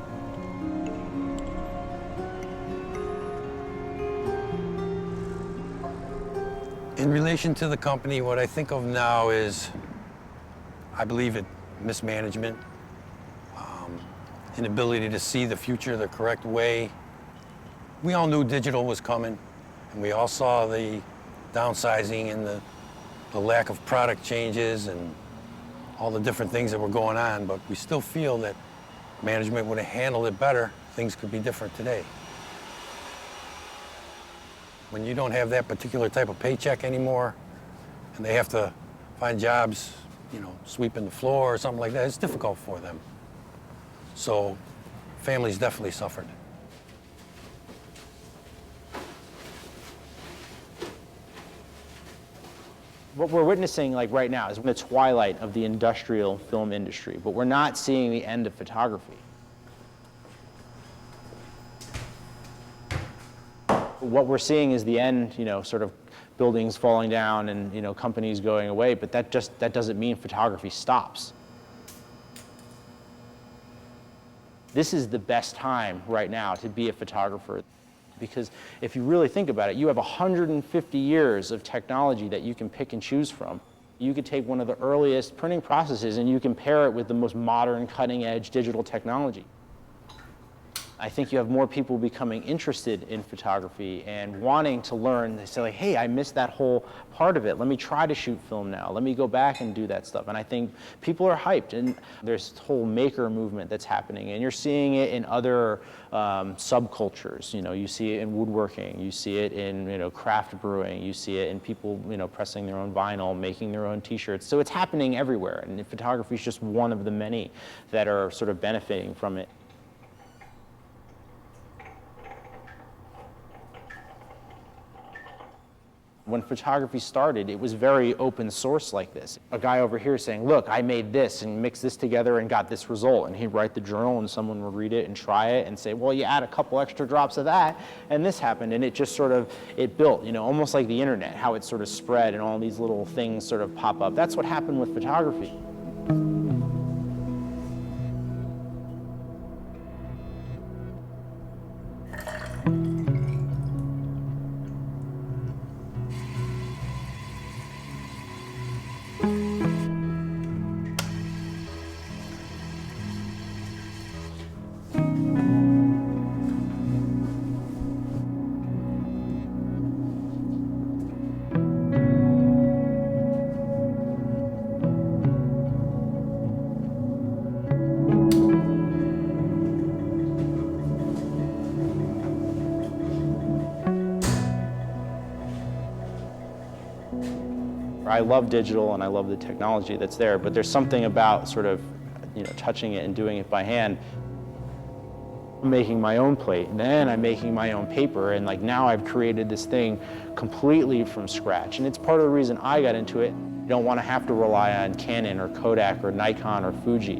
In relation to the company, what I think of now is, I believe it mismanagement, inability to see the future the correct way. We all knew digital was coming, and we all saw the downsizing and the lack of product changes and all the different things that were going on, but we still feel that management would have handled it better. Things could be different today. When you don't have that particular type of paycheck anymore, and they have to find jobs, sweeping the floor or something like that, it's difficult for them. So families definitely suffered. What we're witnessing right now is the twilight of the industrial film industry, but we're not seeing the end of photography. What we're seeing is the end, sort of buildings falling down and, companies going away, but that doesn't mean photography stops. This is the best time right now to be a photographer, because if you really think about it, you have 150 years of technology that you can pick and choose from. You could take one of the earliest printing processes and you can pair it with the most modern, cutting-edge digital technology. I think you have more people becoming interested in photography and wanting to learn. They say, hey, I missed that whole part of it. Let me try to shoot film now. Let me go back and do that stuff. And I think people are hyped. And there's this whole maker movement that's happening. And you're seeing it in other subcultures. You see it in woodworking. You see it in craft brewing. You see it in people pressing their own vinyl, making their own T-shirts. So it's happening everywhere. And photography is just one of the many that are sort of benefiting from it. When photography started, it was very open source like this. A guy over here saying, look, I made this and mixed this together and got this result. And he'd write the journal and someone would read it and try it and say, well, you add a couple extra drops of that and this happened. And it just sort of, it built, you know, almost like the internet, how it sort of spread and all these little things sort of pop up. That's what happened with photography. I love digital and I love the technology that's there, but there's something about sort of, you know, touching it and doing it by hand. I'm making my own plate, and then I'm making my own paper, and like now I've created this thing completely from scratch. And it's part of the reason I got into it. You don't want to have to rely on Canon or Kodak or Nikon or Fuji.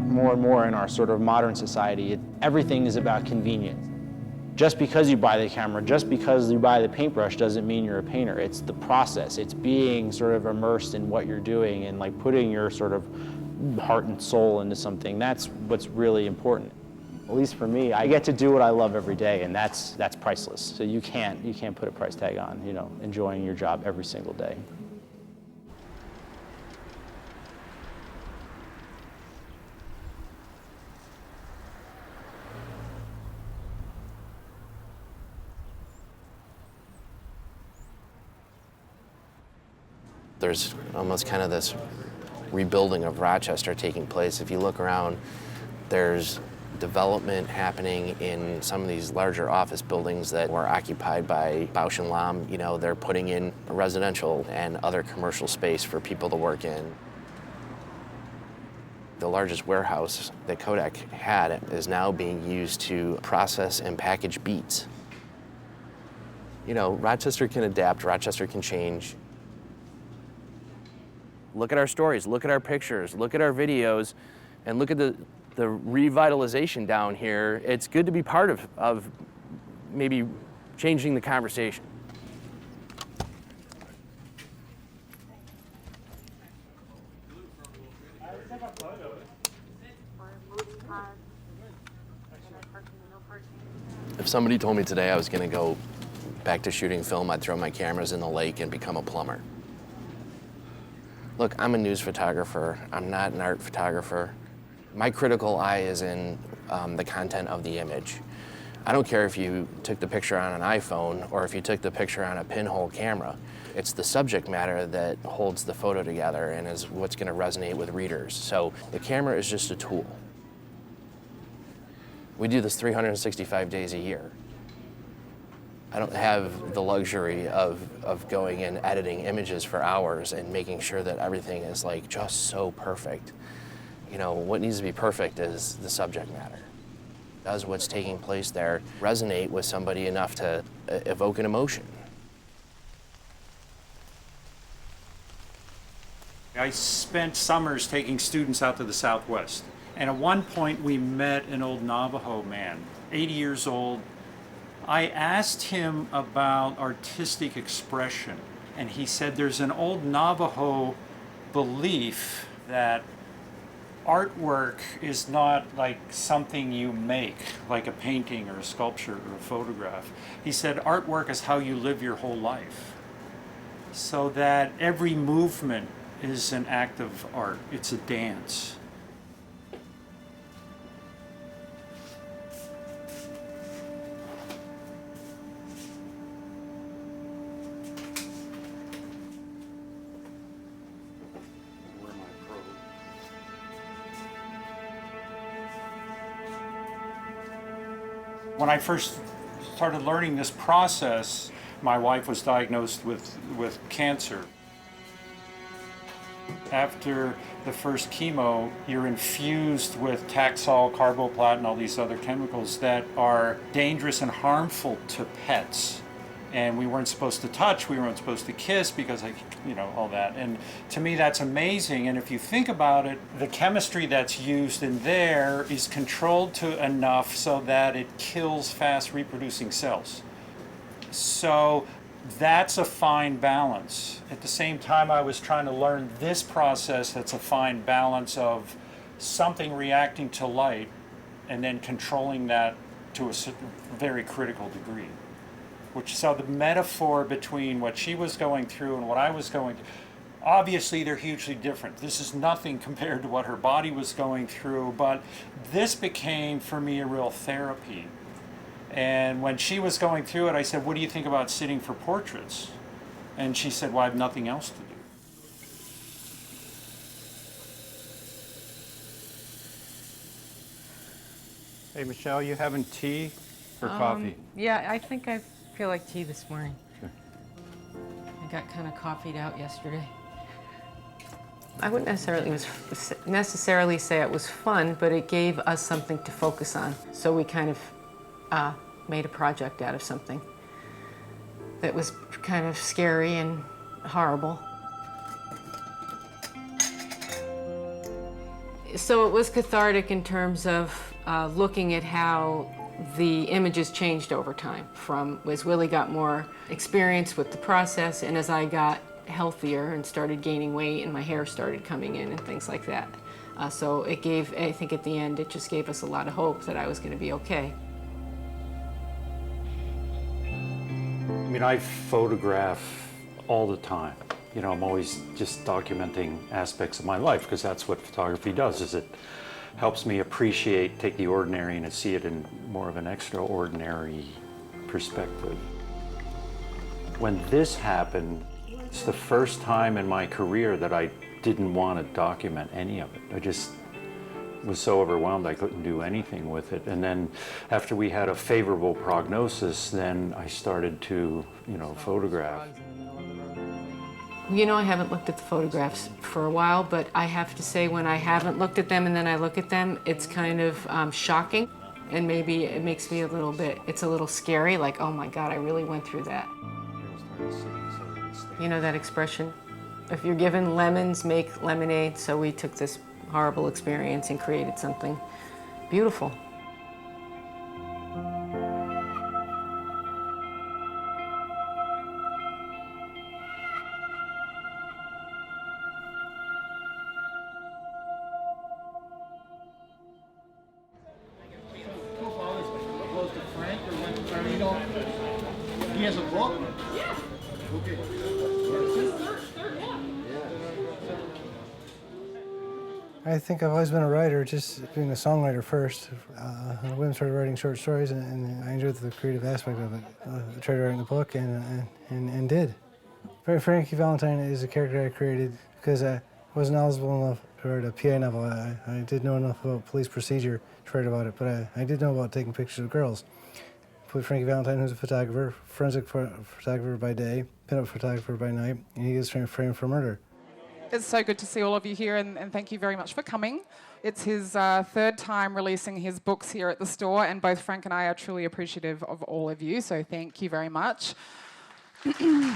More and more in our sort of modern society, everything is about convenience. Just because you buy the camera, just because you buy the paintbrush doesn't mean you're a painter. It's the process. It's being sort of immersed in what you're doing and like putting your sort of heart and soul into something. That's what's really important. At least for me, I get to do what I love every day, and that's priceless. So you can't put a price tag on, you know, enjoying your job every single day. There's almost kind of this rebuilding of Rochester taking place. If you look around, there's development happening in some of these larger office buildings that were occupied by Bausch and Lomb. You know, they're putting in residential and other commercial space for people to work in. The largest warehouse that Kodak had is now being used to process and package beads. You know, Rochester can adapt, Rochester can change. Look at our stories, look at our pictures, look at our videos, and look at the revitalization down here. It's good to be part of maybe changing the conversation. If somebody told me today I was gonna go back to shooting film, I'd throw my cameras in the lake and become a plumber. Look, I'm a news photographer. I'm not an art photographer. My critical eye is in the content of the image. I don't care if you took the picture on an iPhone or if you took the picture on a pinhole camera. It's the subject matter that holds the photo together and is what's going to resonate with readers. So the camera is just a tool. We do this 365 days a year. I don't have the luxury of going and editing images for hours and making sure that everything is like just so perfect. You know, what needs to be perfect is the subject matter. Does what's taking place there resonate with somebody enough to evoke an emotion? I spent summers taking students out to the Southwest. And at one point we met an old Navajo man, 80 years old. I asked him about artistic expression, and he said there's an old Navajo belief that artwork is not like something you make, like a painting or a sculpture or a photograph. He said artwork is how you live your whole life. So that every movement is an act of art. It's a dance. When I first started learning this process, my wife was diagnosed with cancer. After the first chemo, you're infused with Taxol, carboplatin, all these other chemicals that are dangerous and harmful to pets. And we weren't supposed to touch, we weren't supposed to kiss because, all that. And to me, that's amazing. And if you think about it, the chemistry that's used in there is controlled to enough so that it kills fast reproducing cells. So that's a fine balance. At the same time, I was trying to learn this process that's a fine balance of something reacting to light and then controlling that to a very critical degree. So the metaphor between what she was going through and what I was going through, obviously they're hugely different. This is nothing compared to what her body was going through, but this became for me a real therapy. And when she was going through it, I said, what do you think about sitting for portraits? And she said, well, I have nothing else to do. Hey, Michelle, you having tea or coffee? Yeah, I think I feel like tea this morning. Sure. I got kind of coffeeed out yesterday. I wouldn't necessarily say it was fun, but it gave us something to focus on. So we kind of made a project out of something that was kind of scary and horrible. So it was cathartic in terms of looking at how the images changed over time, from as Willie got more experience with the process and as I got healthier and started gaining weight and my hair started coming in and things like that. So it gave, I think at the end, it just gave us a lot of hope that I was going to be okay. I mean, I photograph all the time. I'm always just documenting aspects of my life because that's what photography does, is it helps me appreciate, take the ordinary and see it in more of an extraordinary perspective. When this happened, it's the first time in my career that I didn't want to document any of it. I just was so overwhelmed I couldn't do anything with it. And then after we had a favorable prognosis, then I started to, photograph. I haven't looked at the photographs for a while, but I have to say when I haven't looked at them and then I look at them, it's kind of shocking. And maybe it makes me it's a little scary, like, oh my God, I really went through that. That expression, if you're given lemons, make lemonade. So we took this horrible experience and created something beautiful. He has a book? Yeah. Okay. I think I've always been a writer, just being a songwriter first. I went and started writing short stories, and I enjoyed the creative aspect of it. I tried writing the book and did. Frankie Valentine is a character I created because I wasn't eligible enough to write a PI novel. I didn't know enough about police procedure to write about it, but I did know about taking pictures of girls. Put Frankie Valentine, who's a photographer, forensic photographer by day, pinup photographer by night, and he gets framed for murder. It's so good to see all of you here, and thank you very much for coming. It's his third time releasing his books here at the store, and both Frank and I are truly appreciative of all of you, so thank you very much. Anyway,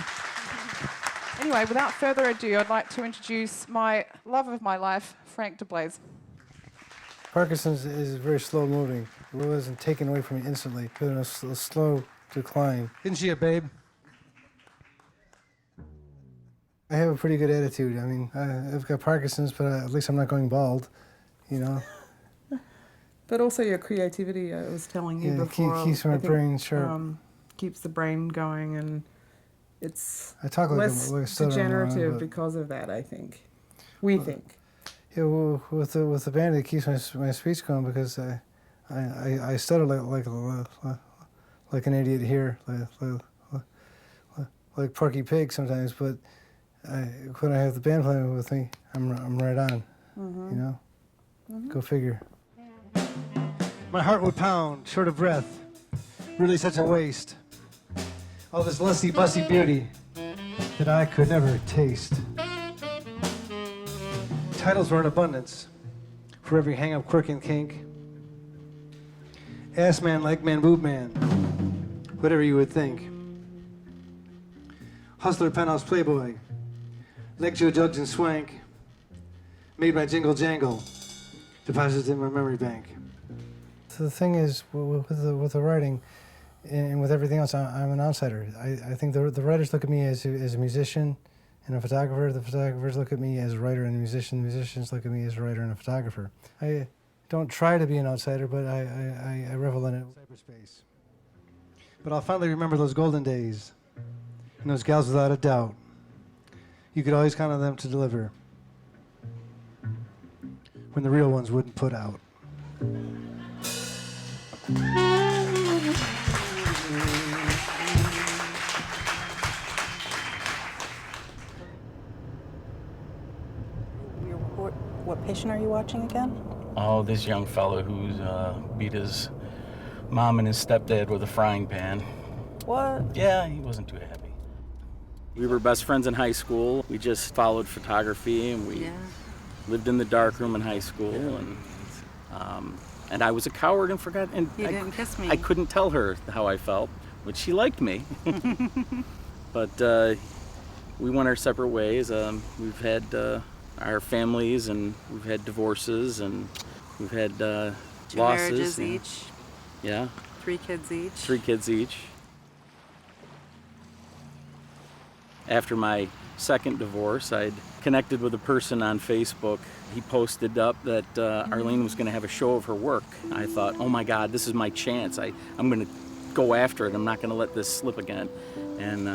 without further ado, I'd like to introduce my love of my life, Frank DeBlaise. Parkinson's is very slow moving. It wasn't taken away from me instantly. It was a slow decline. Isn't she a babe? I have a pretty good attitude. I mean, I've got Parkinson's, but at least I'm not going bald, But also your creativity, I was telling you before. Keeps my brain sharp. Keeps the brain going, and it's I talk like less a degenerative because of that, I think. We think. Yeah, well, with the band, it keeps my speech going because I stutter like an idiot here, like Porky Pig sometimes. But when I have the band playing with me, I'm right on. Mm-hmm. Go figure. My heart would pound, short of breath. Really such a waste. All this lusty-bussy beauty that I could never taste. Titles were in abundance for every hang-up, quirk, and kink. Ass man, leg man, boob man, whatever you would think. Hustler, penthouse, playboy, lecture, jugs, and swank, made by Jingle Jangle, deposited in my memory bank. So the thing is, with the writing and with everything else, I'm an outsider. I think the writers look at me as a musician and a photographer. The photographers look at me as a writer and a musician. The musicians look at me as a writer and a photographer. I don't try to be an outsider, but I revel in it. Cyberspace. But I'll finally remember those golden days and those gals without a doubt. You could always count on them to deliver when the real ones wouldn't put out. What patient are you watching again? Oh, this young fellow who's beat his mom and his stepdad with a frying pan. What? Yeah, he wasn't too happy. We were best friends in high school. We just followed photography, and we lived in the darkroom in high school. And I was a coward and forgot. And You didn't kiss me. I couldn't tell her how I felt, but she liked me. But we went our separate ways. We've had our families, and we've had divorces, and we've had 2 losses. marriages each. Yeah. 3 kids each. 3 kids each. After my second divorce, I'd connected with a person on Facebook. He posted up that Arlene was going to have a show of her work. I thought, oh my God, this is my chance. I'm going to go after it. I'm not going to let this slip again. And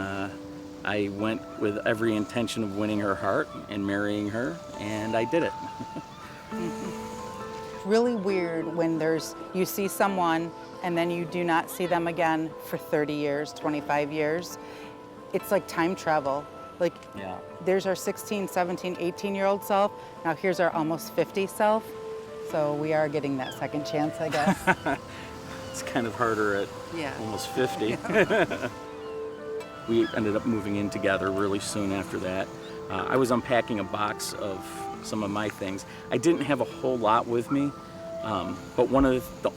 I went with every intention of winning her heart and marrying her, and I did it. Really weird when you see someone and then you do not see them again for 30 years, 25 years. It's like time travel. Like, there's our 16, 17, 18-year-old self. Now here's our almost 50 self. So we are getting that second chance, I guess. It's kind of harder at almost 50. Yeah. We ended up moving in together really soon after that. I was unpacking a box of some of my things. I didn't have a whole lot with me, but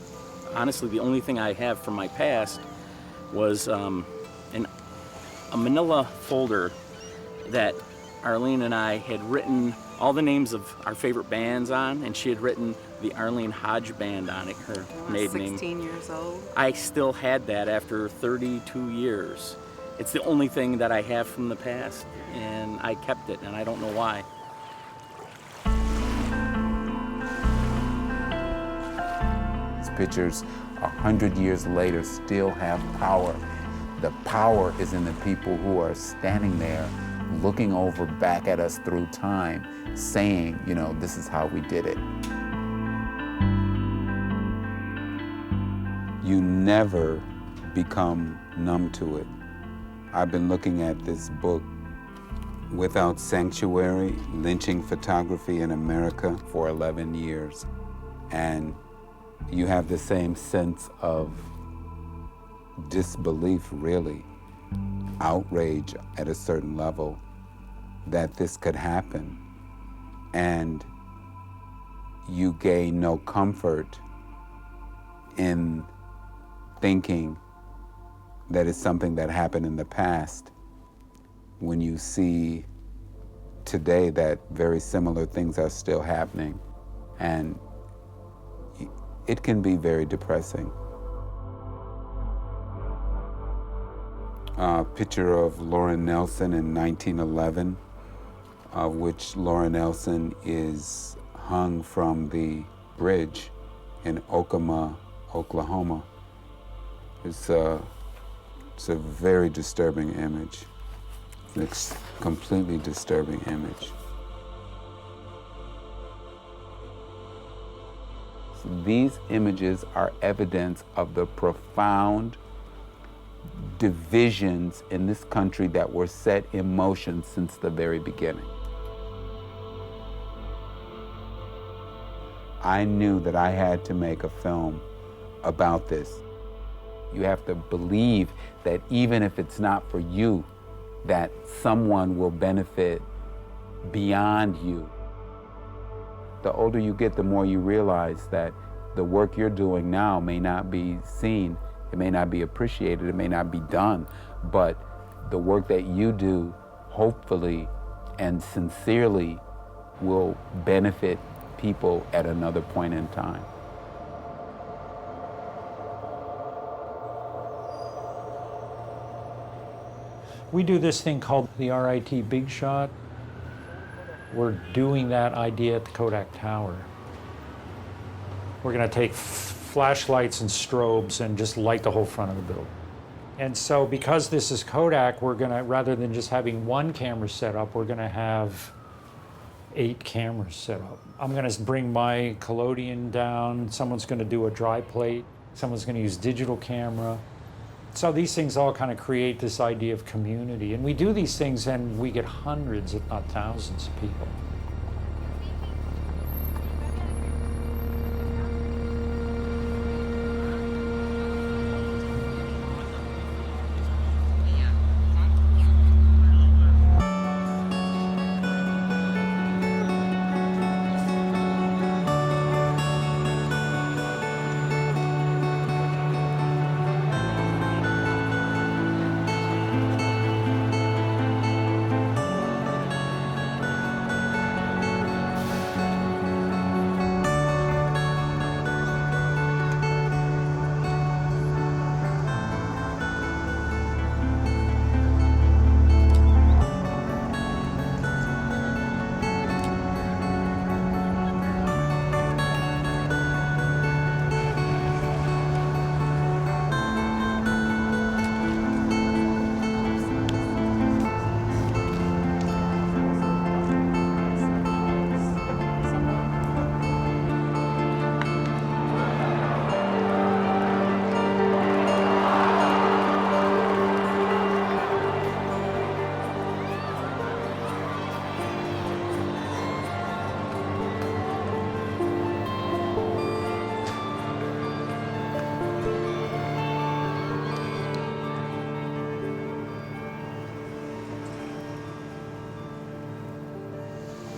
honestly, the only thing I have from my past was a manila folder that Arlene and I had written all the names of our favorite bands on, and she had written the Arlene Hodge Band on it, her maiden name. 16 years old. I still had that after 32 years. It's the only thing that I have from the past, and I kept it, and I don't know why. These pictures, 100 years later, still have power. The power is in the people who are standing there, looking over back at us through time, saying, you know, this is how we did it. You never become numb to it. I've been looking at this book, Without Sanctuary, Lynching Photography in America, for 11 years. And you have the same sense of disbelief, really, outrage at a certain level that this could happen. And you gain no comfort in thinking that it's something that happened in the past when you see today that very similar things are still happening. And it can be very depressing. A picture of Laura Nelson in 1911, of which Laura Nelson is hung from the bridge in Okama, Oklahoma. It's a very disturbing image. It's a completely disturbing image. So these images are evidence of the profound divisions in this country that were set in motion since the very beginning. I knew that I had to make a film about this. You have to believe that even if it's not for you, that someone will benefit beyond you. The older you get, the more you realize that the work you're doing now may not be seen, it may not be appreciated, it may not be done, but the work that you do, hopefully and sincerely, will benefit people at another point in time. We do this thing called the RIT Big Shot. We're doing that idea at the Kodak Tower. We're going to take flashlights and strobes and just light the whole front of the building. And so because this is Kodak, we're going to, rather than just having one camera set up, we're going to have 8 cameras set up. I'm going to bring my collodion down. Someone's going to do a dry plate. Someone's going to use digital camera. So these things all kind of create this idea of community. And we do these things and we get hundreds, if not thousands of people.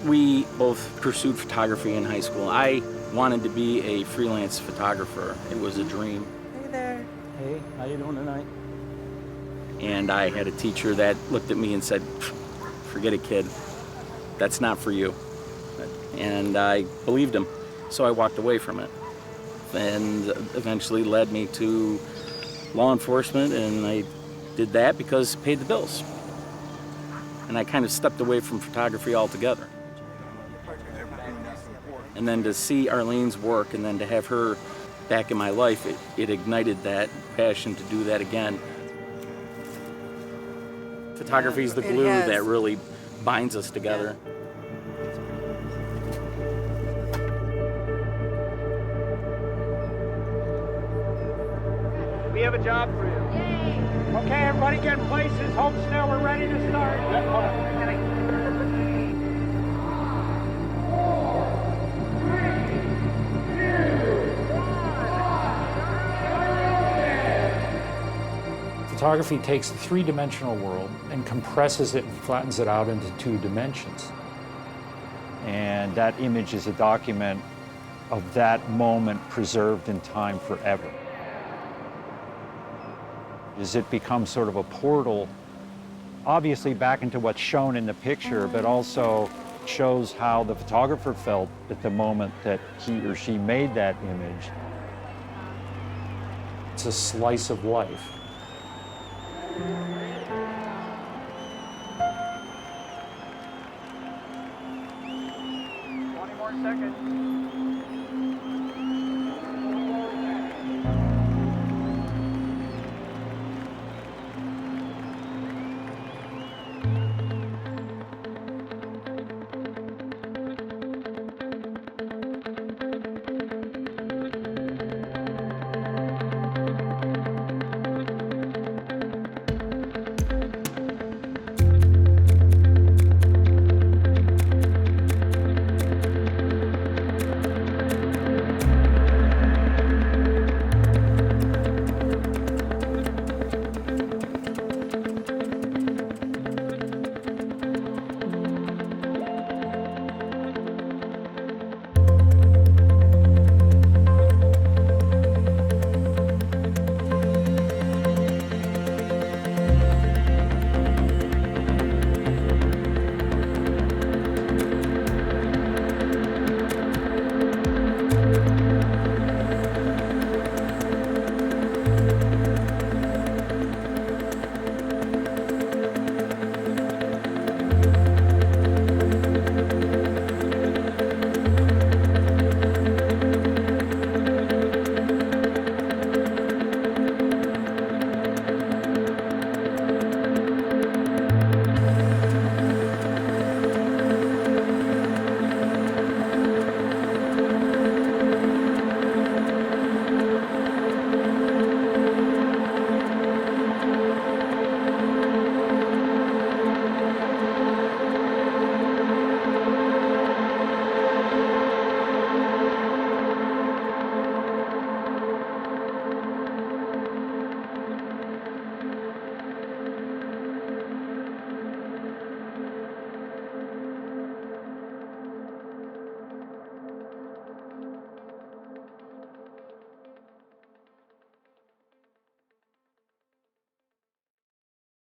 We both pursued photography in high school. I wanted to be a freelance photographer. It was a dream. Hey there. Hey, how you doing tonight? And I had a teacher that looked at me and said, "Forget it, kid. That's not for you." And I believed him, so I walked away from it. And eventually led me to law enforcement, and I did that because it paid the bills. And I kind of stepped away from photography altogether. And then to see Arlene's work and then to have her back in my life, it ignited that passion to do that again. Photography is the glue that really binds us together. We have a job for you. Yay. Okay, everybody get in places. Hold still. We're ready to start. Photography takes the three-dimensional world and compresses it and flattens it out into 2 dimensions. And that image is a document of that moment preserved in time forever. As it becomes sort of a portal, obviously back into what's shown in the picture, but also shows how the photographer felt at the moment that he or she made that image. It's a slice of life.